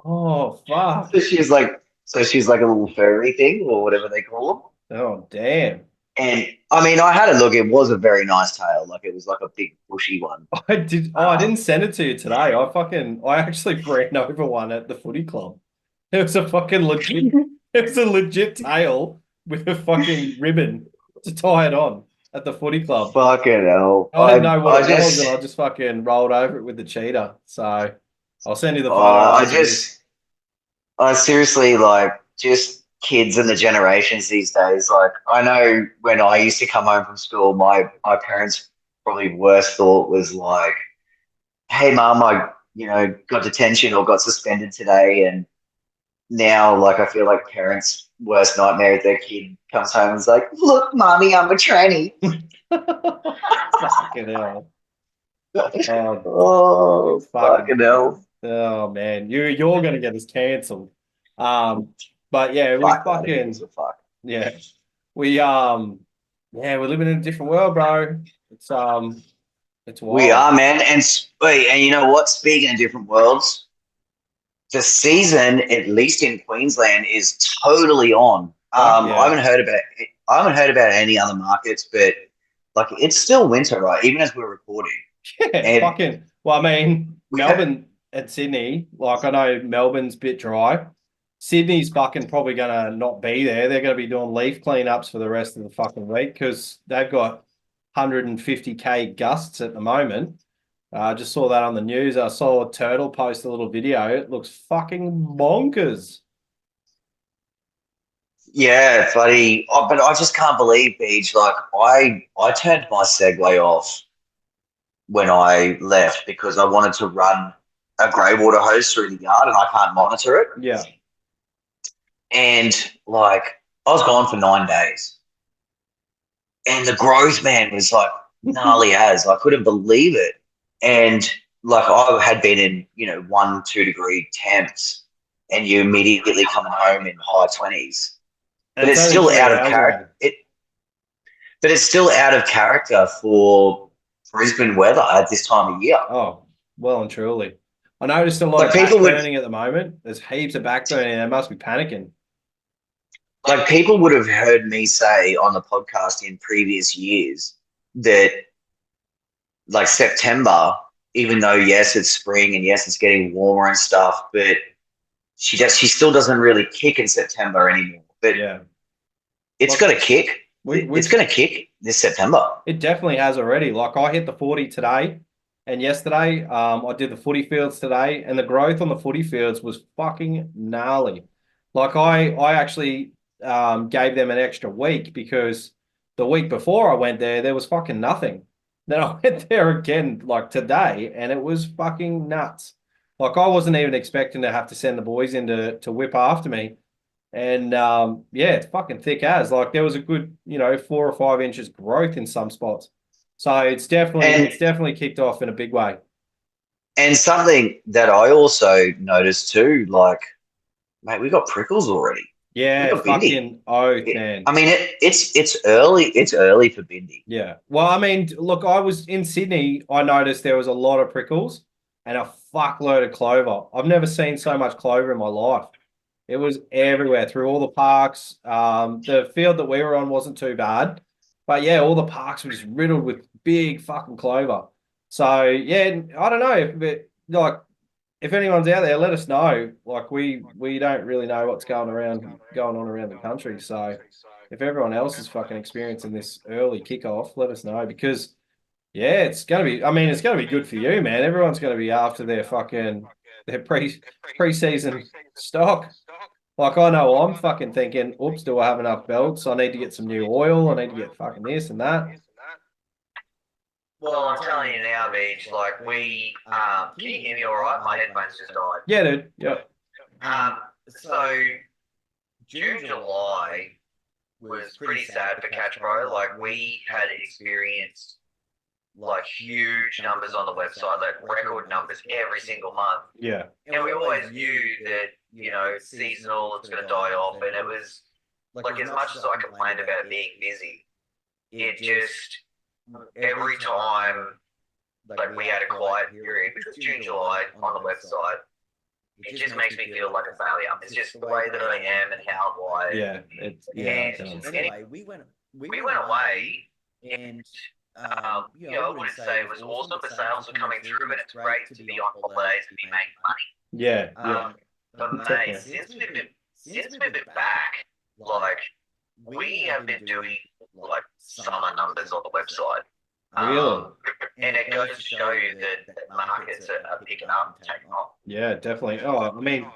Oh, fuck. So she's like a little furry thing or whatever they call them. Oh, damn. And I mean, I had a look. It was a very nice tail. Like it was like a big bushy one. I Um, didn't send it to you today. I actually ran over one at the footy club. It was a fucking legit, it was a legit tail with a fucking ribbon to tie it on at the footy club. Fucking hell. I didn't know what I it was, and just I just fucking rolled over it with the cheetah. So I'll send you the photo I after this. just I seriously, like, just kids and the generations these days. Like I know when I used to come home from school, my parents' probably worst thought was like, "Hey, mum, I got detention or got suspended today." And now, like, I feel like parents' worst nightmare if their kid comes home and is like, "Look, mommy, I'm a tranny." Fucking hell. Oh, Oh, fucking fucking hell! oh man, you're gonna get us cancelled. Um, but yeah, we Fuck that. Who gives fucking a fuck? yeah, we yeah, we're living in a different world, bro. It's We wild. are, man. And wait, and you know what? Speaking of different worlds, the season, at least in Queensland, is totally on. Fuck I yeah. haven't heard about it. I haven't heard about any other markets, but like it's still winter, right? Even as we're recording, Yeah, and fucking. Well, I mean, we have, Melbourne and Sydney, like I know Melbourne's a bit dry. Sydney's fucking probably gonna not be there. They're gonna be doing leaf cleanups for the rest of the fucking week because they've got 150k gusts at the moment. I just saw that on the news. I saw Turtle post a little video. It looks fucking bonkers. yeah, buddy. But I just can't believe, Beach. Like I turned my Segway off when I left because I wanted to run a grey water hose through the yard and I can't monitor it. Yeah. And like I was gone for 9 days. And the growth, man, was like gnarly as. I couldn't believe it. And like I had been in, 1, 2 degree temps and you immediately coming home in high 20s. And But it's it's only still out of 3 hours away. character. But it's still out of character for Brisbane weather at this time of year. Oh, well and truly. I noticed a lot Like of people back would burning at the moment. There's heaps of back burning. They must be panicking. like people would have heard me say on the podcast in previous years that like September, even though yes, it's spring and yes, it's getting warmer and stuff, but she still doesn't really kick in September anymore. But Yeah. it's got to kick. We've It's going to kick this September. It definitely has already. Like I hit the 40 today and yesterday. I did the Footy Fields today, and the growth on the Footy Fields was fucking gnarly. Like I actually gave them an extra week because the week before I went there, there was fucking nothing. Then I went there again like today, and it was fucking nuts. Like I wasn't even expecting to have to send the boys in to whip after me. And yeah, it's fucking thick as. Like there was a good, 4 or 5 inches growth in some spots. So it's And definitely kicked off in a big way. and something that I also noticed too, like, mate, we got prickles already. We Yeah, got bindi. fucking oath, man. I mean, it's early. It's early for bindi. Yeah. Well, I mean, look, I was in Sydney. I noticed there was a lot of prickles and a fuckload of clover. I've never seen so much clover in my life. It was everywhere through all the parks. The field that we were on wasn't too bad, but yeah, all the parks were just riddled with big fucking clover. So yeah, I don't know if it, like if anyone's out there, let us know. Like we don't really know what's going on around the country. So if everyone else is fucking experiencing this early kickoff, let us know because yeah, it's gonna be. I mean, it's gonna be good for you, man. Everyone's gonna be after their preseason stock. Like I know I'm fucking thinking, oops, do I have enough belts? I need to get some new oil. I need to get fucking this and that. Well, I'm telling you now, Beach. Like can you hear me all right? My headphones just died. Yeah, dude. Yeah. So June, July was pretty sad for CatchPro. Like we had experienced like huge numbers on the website, like record numbers every single month. Yeah. And we always knew that, it's seasonal, it's going to die off. And it was like, as much as I complained about being busy, it just, every time, like we had a quiet period, which was June, July on the website, it just makes me feel like a failure. It's just the way that I am and how I'm wired. Yeah. Anyway, we went away and I wouldn't say it was awesome. The sales were coming through, and it's great to be on holidays and be making money. Yeah. But mate, since we've been back, like we have been doing like summer numbers on the website. Really? And it goes to show you that markets are picking up and taking off. Yeah, definitely. Oh, I mean,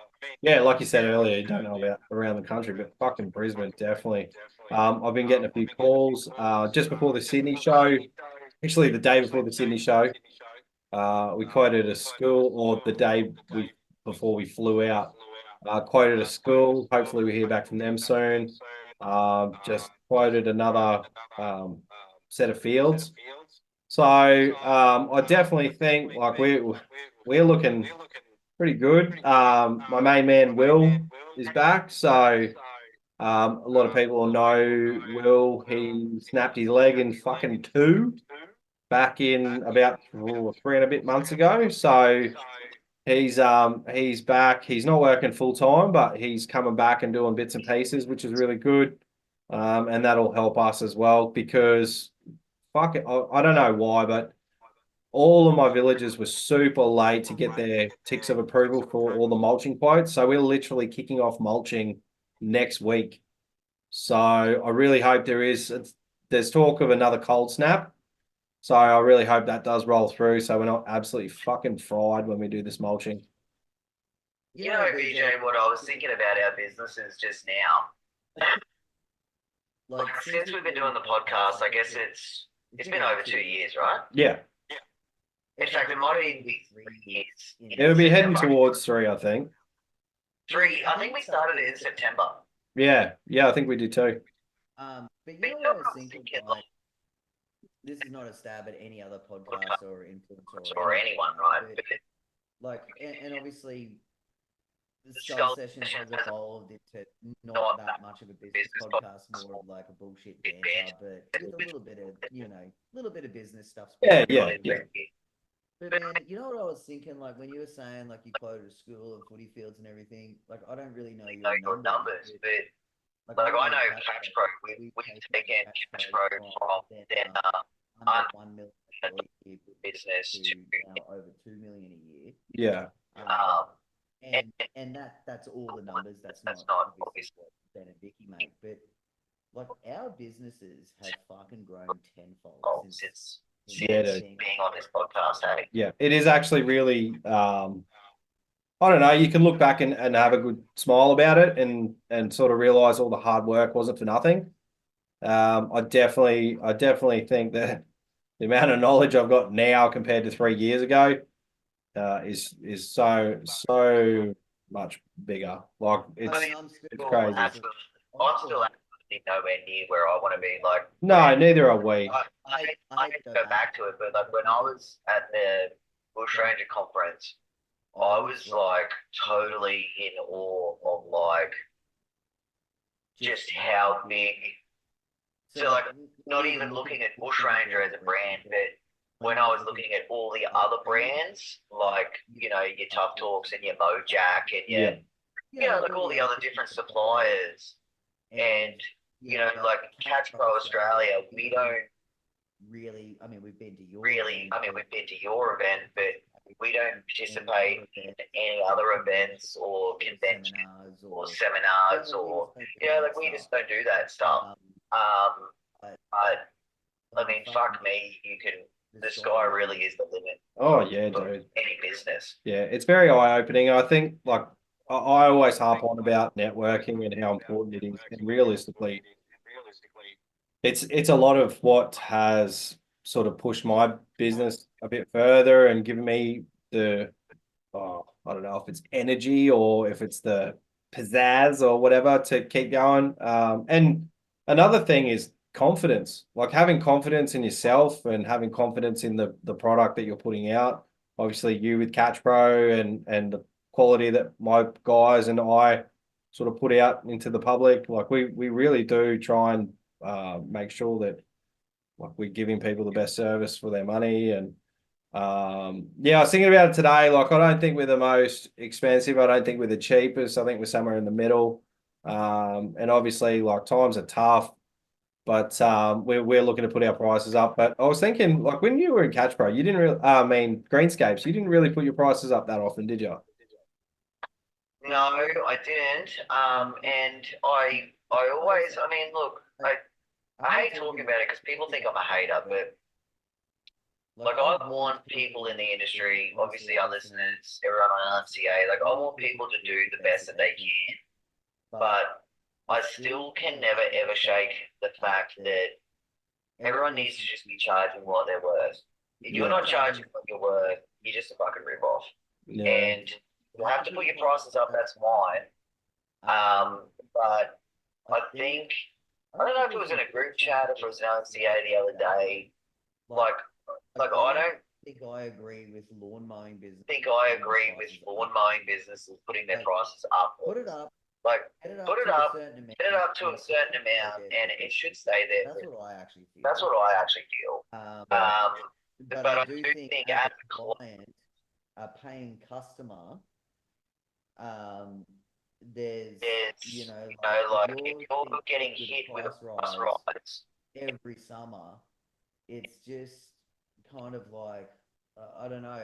yeah, like you said earlier, you don't know about around the country, but fucking Brisbane, definitely. I've been getting a few calls just before the Sydney show, actually the day before the Sydney show. We quoted a school, or the day before we flew out, quoted a school. Hopefully we hear back from them soon. Just quoted another set of fields. So I definitely think like we're looking pretty good. My main man Will is back, so a lot of people will know Will. He snapped his leg in fucking 2 back in about 3 and a bit months ago. So he's back. He's not working full time, but he's coming back and doing bits and pieces, which is really good. And that'll help us as well because fuck it, I don't know why, but all of my villagers were super late to get their ticks of approval for all the mulching quotes. So we're literally kicking off mulching next week. So I really hope there's talk of another cold snap. So I really hope that does roll through so we're not absolutely fucking fried when we do this mulching. BJ, what I was thinking about our businesses just now. Like since we've been doing the podcast, I guess it's been over 2 years, right? Yeah. In fact, it might even be 3 years. It'll be heading towards 3, I think. 3. I think we started it in September. Yeah, I think we did too. But you know what I was thinking, like, this is not a stab at any other podcast or influencer or anyone, right? But, like, and obviously, the Skull Sessions has evolved into not that much of a business podcast, more of like a bullshit banter, but with a little bit of, little bit of business stuff. Yeah. But man, you know what I was thinking? Like when you were saying, like you quoted a school and Footy Fields and everything. Like I don't really know your numbers, but like I know CatchPro. We've taken CatchPro from then under 1 million a year business to now over 2 million a year. Yeah. And that's all the numbers. That's not obviously what Ben and Vicky make, but like our businesses have fucking grown tenfold since being on this podcast. Hey? Yeah, it is actually really. I don't know. You can look back and have a good smile about it, and sort of realize all the hard work wasn't for nothing. I definitely think that the amount of knowledge I've got now compared to 3 years ago is so much bigger. Like it's crazy. I'm still actually nowhere near where I want to be. Like no, neither are we. I hate to go back to it, but like when I was at the Bushranger conference, I was like totally in awe of like just how big. So like not even looking at Bushranger as a brand, but when I was looking at all the other brands, like, your Tough Talks and your Mojack and like all the other different suppliers and, like CatchPro Australia, we don't really, we've been to your we've been to your event, but we don't participate in any other events or conventions or seminars or, like we just don't do that stuff. Fuck me, the sky really is the limit. Oh yeah, dude. Any business. Yeah, it's very eye-opening. I think like I always harp on about networking and how important it is. And realistically, it's a lot of what has sort of pushed my business a bit further and given me the I don't know if it's energy or if it's the pizzazz or whatever to keep going. And another thing is confidence, like having confidence in yourself and having confidence in the product that you're putting out. Obviously you with CatchPro and the quality that my guys and I sort of put out into the public, like we really do try and make sure that like we're giving people the best service for their money. And I was thinking about it today. Like I don't think we're the most expensive, I don't think we're the cheapest, I think we're somewhere in the middle. And obviously like times are tough, but we're looking to put our prices up. But I was thinking, like when you were in CatchPro, you didn't really, Greenscapes, you didn't really put your prices up that often, did you? No, I didn't. And I always, look, I hate talking about it because people think I'm a hater, but like I want people in the industry, obviously our listeners, everyone on RCA, like I want people to do the best that they can, but I still can never ever shake the fact that everyone needs to just be charging what they're worth. If you're not charging what you're worth, you're just a fucking rip-off. Yeah. And you have to put your prices up, that's fine. But I think, I don't know if it was in a group chat or if it was an RCA the other day, like I don't think I agree with lawn mowing business. Lawn mowing businesses putting their prices up. Put it up. Like put it up to a certain amount, and it should stay there. That's what I actually feel. But I do think as a client, a paying customer, there's like if you're getting hit with a price rise every summer, it's just kind of like I don't know.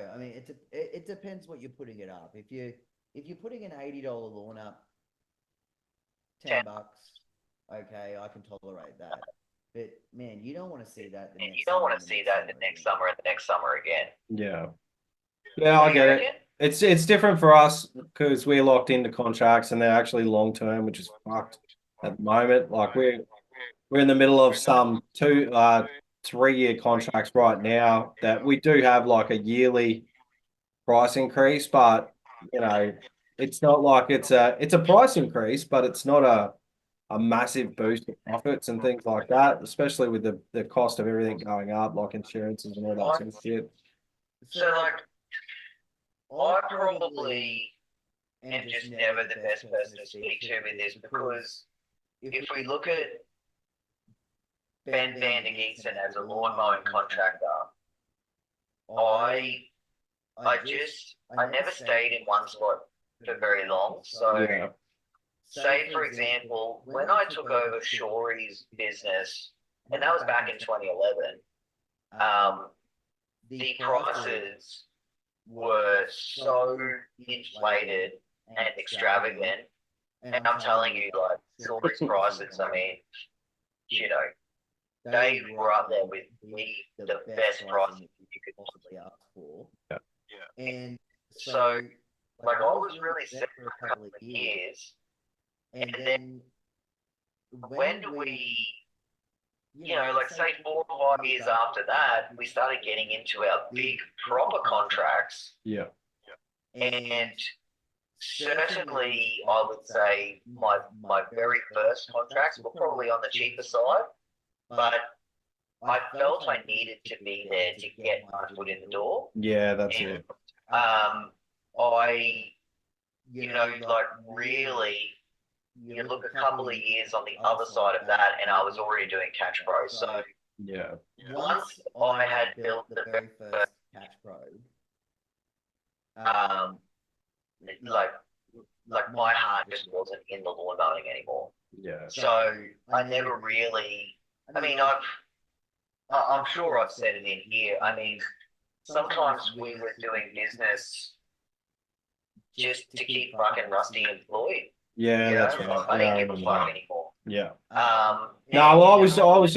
It depends what you're putting it up. If you're putting an $80 lawn up, $10, okay, I can tolerate that. But man, you don't want to see that. You don't want to see that the next summer and the next summer again. Yeah, I get it. It's different for us because we're locked into contracts and they're actually long term, which is fucked at the moment. Like we're in the middle of some 3-year contracts right now that we do have like a yearly price increase, but you know, it's not like it's a price increase, but it's not a massive boost of profits and things like that, especially with the cost of everything going up, like insurances and all that sort of shit. So like, I probably am just never the best person to speak to with this, because if we look at Ben Van der Geeson as a lawn mowing contractor, I never stayed in one spot for very long. So, Yeah. say for example, when I took over Shorey's business, and that was back in 2011, the prices were so inflated and extravagant, and I'm telling you, like, Shorey's prices, I mean, you know, they were up there with the best prices you could possibly ask for. Yeah. And so, like, I was really set for a couple of years, and then when do we, you know, like, say 4 or 5 years after that, we started getting into our big proper contracts. Yeah. And certainly, I would say my very first contracts were probably on the cheaper side, but I felt I needed to be there to get my foot in the door. Yeah, that's it. I, you know, like, really, you look a couple of years on the other side of that, and I was already doing CatchPro. So yeah, once I had built the very first CatchPro, like my heart just wasn't in the lawn mowing anymore. yeah. So I never really. I mean, I'm sure I've said it in here. I mean, sometimes we were doing business just to keep fucking Rusty employed. Yeah, You that's know? right. I didn't Yeah, give a fuck anymore. Yeah. No, well, I was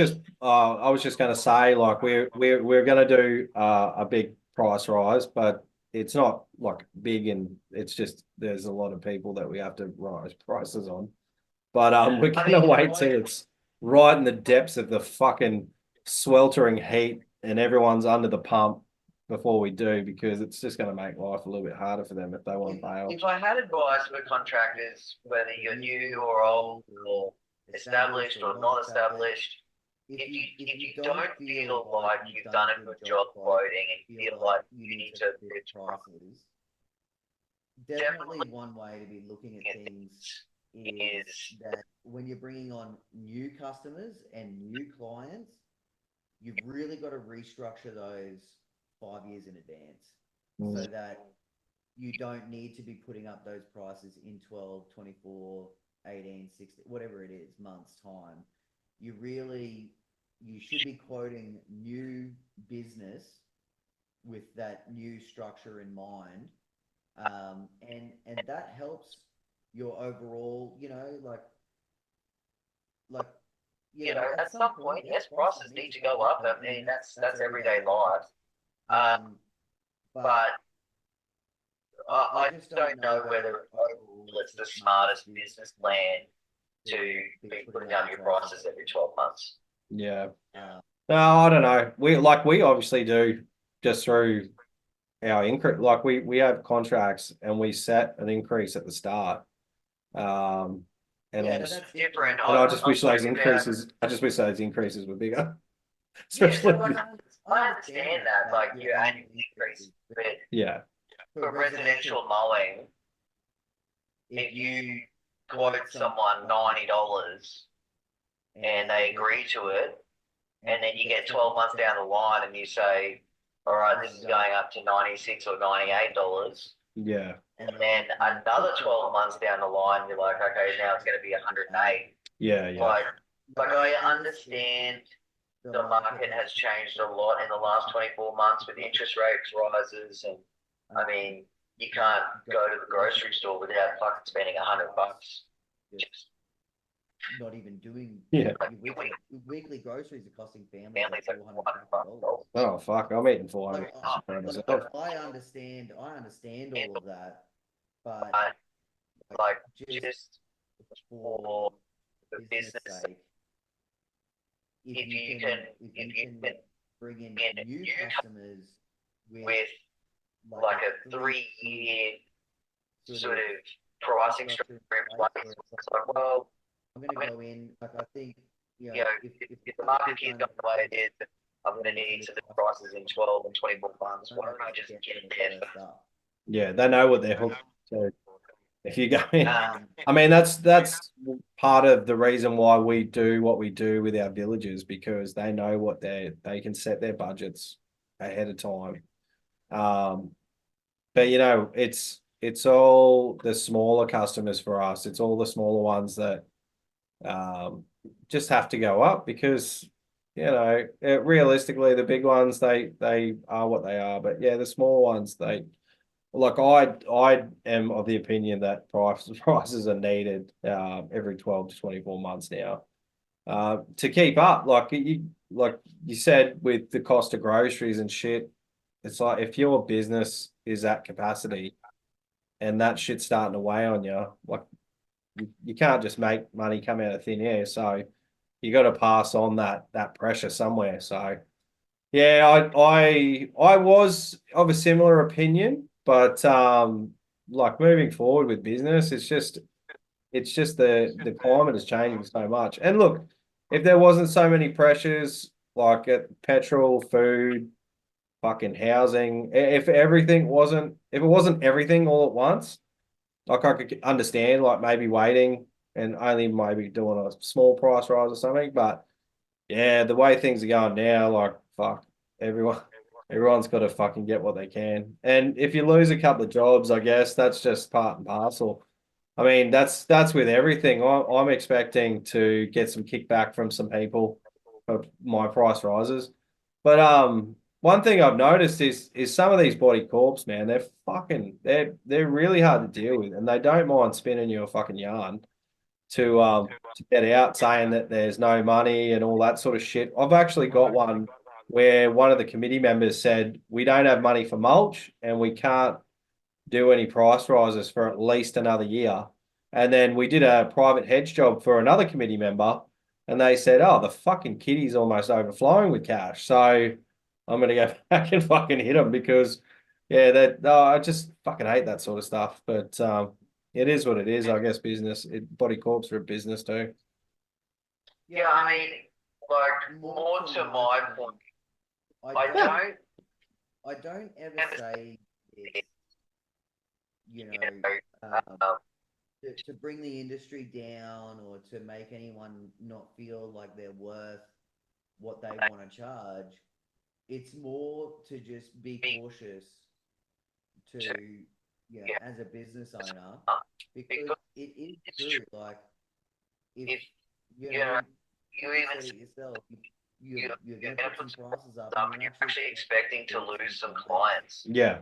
just going to say, like, we're going to do a big price rise, but it's not like big, and it's just there's a lot of people that we have to rise prices on. But we're going to wait till it's right in the depths of the fucking sweltering heat and everyone's under the pump before we do, because it's just going to make life a little bit harder for them if they want to bail. If I had advice for contractors, whether you're new or old or established or not established, if you don't feel like you've done a good job quoting and feel like you need to reach prices, definitely one way to be looking at things is that when you're bringing on new customers and new clients, you've really got to restructure those 5 years in advance so that you don't need to be putting up those prices in 12, 24, 18, 16, whatever it is, months time. You should be quoting new business with that new structure in mind. And that helps your overall, at some point, yes, prices need to go up. I mean, that's everyday life. But I just don't know whether overall it's the smartest business plan to be putting up your prices every 12 months. Yeah. No, I don't know. We obviously do just through our increase. Like we have contracts and we set an increase at the start. And that's different. And I just wish those increases were bigger. Especially I understand that, like your annual increase, but yeah, for residential mowing, if you quote someone $90 and they agree to it, and then you get 12 months down the line and you say, all right, this is going up to $96 or $98. Yeah. And then another 12 months down the line, you're like, okay, now it's going to be 108. Yeah, yeah. Like I understand the market has changed a lot in the last 24 months with interest rates rises, and I mean, you can't go to the grocery store without fucking spending $100. Just not even doing weekly groceries are costing families like $450. Oh fuck, I'm eating 400. I understand all of that, but just for the business sake, if you can bring in new customers with like a 3-year sort of pricing structure in place, it's like, well, I'm going to go in. Like, I think, if the market keeps going the way it is, I'm going to need to the prices in 12 and 24 months. Why don't I just get there first? Yeah, they know what they're hooked to. If you go in, I mean, that's part of the reason why we do what we do with our villages, because they know what they can set their budgets ahead of time. But it's all the smaller customers for us. It's all the smaller ones that just have to go up because realistically the big ones they are what they are. But yeah, the small ones like I am of the opinion that prices are needed every 12 to 24 months now to keep up. Like you said with the cost of groceries and shit, it's like if your business is at capacity and that shit's starting to weigh on you, like you can't just make money come out of thin air. So you got to pass on that pressure somewhere. So yeah, I was of a similar opinion, but like moving forward with business, it's just the climate is changing so much. And look, if there wasn't so many pressures like at petrol, food, fucking housing, if it wasn't everything all at once, like I could understand like maybe waiting and only maybe doing a small price rise or something. But yeah, the way things are going now, like fuck, everyone's got to fucking get what they can. And if you lose a couple of jobs, I guess that's just part and parcel. I mean, that's with everything. I'm expecting to get some kickback from some people for my price rises. But one thing I've noticed is some of these body corps, man, they're really hard to deal with, and they don't mind spinning you a fucking yarn to get out saying that there's no money and all that sort of shit. I've actually got one where one of the committee members said we don't have money for mulch and we can't do any price rises for at least another year. And then we did a private hedge job for another committee member, and they said, "Oh, the fucking kitty's almost overflowing with cash." So I'm gonna go back and fucking hit them because, yeah, I just fucking hate that sort of stuff. But it is what it is, I guess. Body corps are a business too. Yeah, I mean, like more to my point, I don't ever say this, to bring the industry down or to make anyone not feel like they're worth what they want to charge. It's more to just be cautious to, as a business owner, because it is true. Like, if you even say it yourself, you're going to put some prices up, and you're actually expecting to lose some clients. Yeah.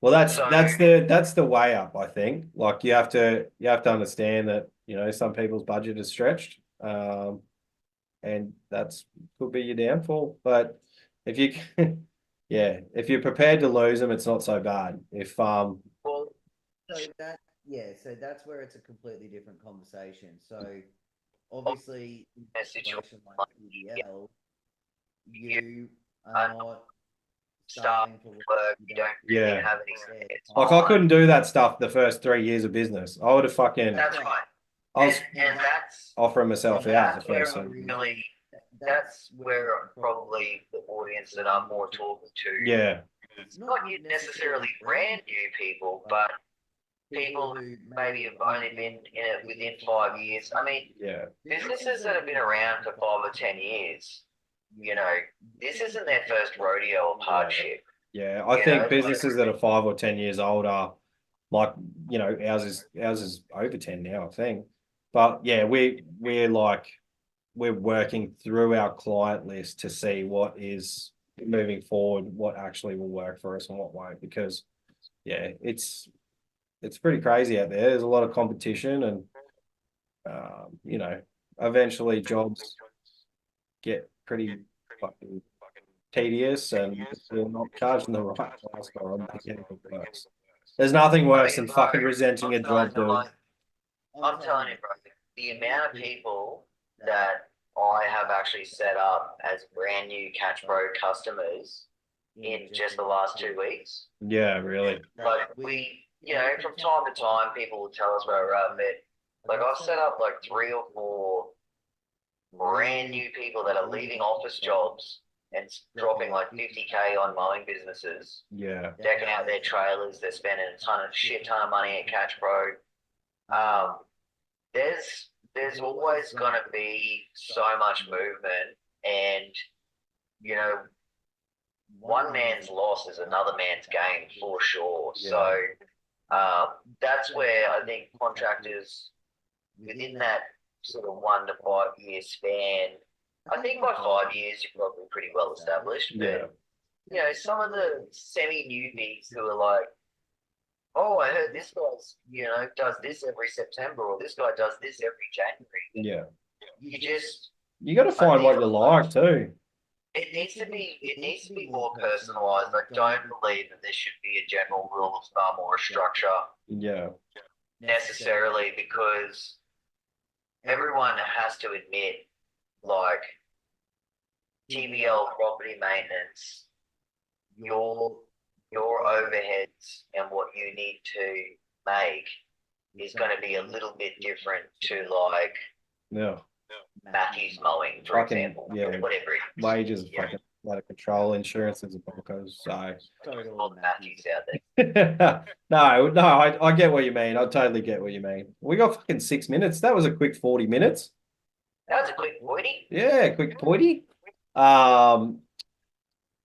Well, that's the way up, I think. Like you have to understand that some people's budget is stretched, and that's could be your downfall. But if you if you're prepared to lose them, it's not so bad. If so that's where it's a completely different conversation. So obviously in a situation like TBL, you are not starving for work. You don't really have any. Like I couldn't do that stuff the first 3 years of business. I would have fucking. That's right. I was and that's offering myself out the first time. Really, that's where probably the audience that I'm more talking to. Yeah. It's not necessarily brand new people, but people who maybe have only been in it within 5 years. I mean, businesses that have been around for 5 or 10 years, this isn't their first rodeo of hardship. Yeah, I think businesses that are 5 or 10 years old are like, ours is over 10 now, I think. But yeah, we're working through our client list to see what is moving forward, what actually will work for us and what won't, because it's pretty crazy out there. There's a lot of competition, and eventually jobs get pretty fucking tedious, and you're not charging the right price for them. There's nothing worse than fucking resenting a job, dude. I'm telling you, bro, the amount of people that I have actually set up as brand new CatchPro customers in just the last 2 weeks. Yeah, really. Like from time to time, people will tell us where we're at, but like I've set up like 3 or 4 brand new people that are leaving office jobs and dropping like 50K on mowing businesses, Yeah. decking out their trailers. They're spending a shit ton of money at CatchPro. There's always going to be so much movement, and you know, one man's loss is another man's gain for sure. Yeah. So that's where I think contractors within that sort of 1 to 5 year span, I think by 5 years you're probably pretty well established. But some of the semi newbies who are like, oh, I heard this guy's, does this every September, or this guy does this every January. Yeah. You got to find what you like too. It needs to be more personalized. I don't believe that there should be a general rule of thumb or a structure. Yeah. Necessarily, because everyone has to admit, like TBL property maintenance, your overheads and what you need to make is going to be a little bit different to like Matthew's mowing, for example. Yeah, whatever. Wages are fucking out of control. Insurance is a bonkers. So Matthews out there. no, I get what you mean. I totally get what you mean. We got fucking 6 minutes. That was a quick 40 minutes. That was a quick pointy. Yeah, quick pointy.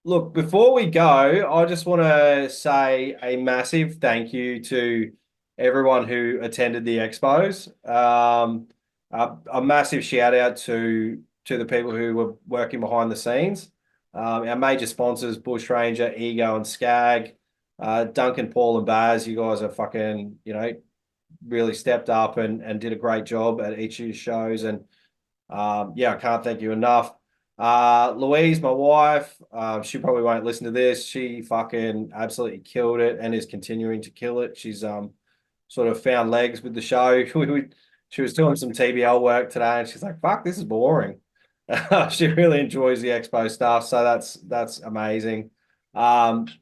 Look, before we go, I just want to say a massive thank you to everyone who attended the expos. A massive shout out to the people who were working behind the scenes. Our major sponsors, Bushranger, Ego, and Skag. Duncan, Paul, and Baz, you guys are fucking, really stepped up and did a great job at each of your shows. And I can't thank you enough. Louise, my wife, she probably won't listen to this. She fucking absolutely killed it and is continuing to kill it. She's sort of found legs with the show. She was doing some TBL work today, and she's like, "Fuck, this is boring." She really enjoys the Expo stuff, so that's amazing.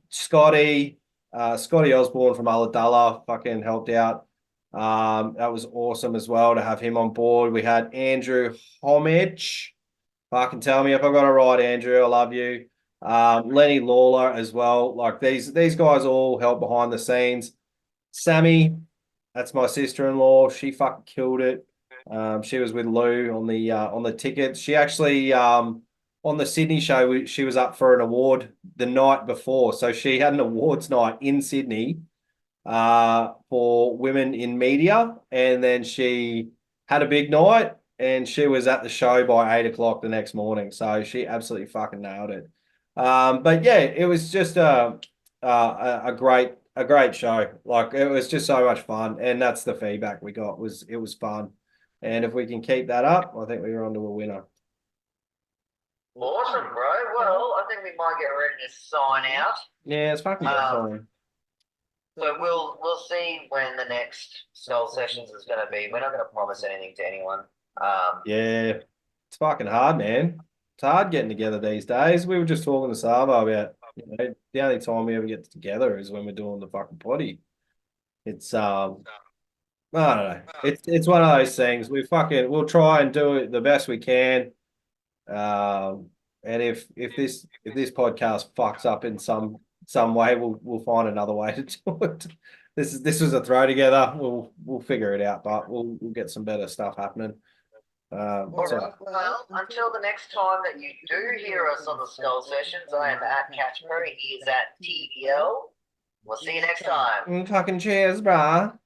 Scotty Osborne from Ulladulla fucking helped out. That was awesome as well to have him on board. We had Andrew Homage. Fucking tell me if I got it right, Andrew. I love you. Lenny Lawler as well. Like these guys all help behind the scenes. Sammy, that's my sister-in-law. She fucking killed it. She was with Lou on the tickets. She actually on the Sydney show, she was up for an award the night before. So she had an awards night in Sydney for women in media, and then she had a big night, and she was at the show by 8 o'clock the next morning. So she absolutely fucking nailed it. But yeah, it was just a great show. Like it was just so much fun, and that's the feedback we got. It was fun, and if we can keep that up, I think we're onto a winner. Awesome, bro. Well, I think we might get ready to sign out. Yeah, it's fucking fun. So we'll see when the next Skull Sessions is going to be. We're not going to promise anything to anyone. Yeah, it's fucking hard, man. It's hard getting together these days. We were just talking to Savo about, the only time we ever get together is when we're doing the fucking potty. It's I don't know. It's one of those things. We'll try and do it the best we can. And if this podcast fucks up in some way, we'll find another way to do it. This was a throw together. We'll figure it out, but we'll get some better stuff happening. All right. Well, until the next time that you do hear us on the Skull Sessions, I am at CatchPro. He is at TBL. We'll see you next time. Fucking cheers, brah.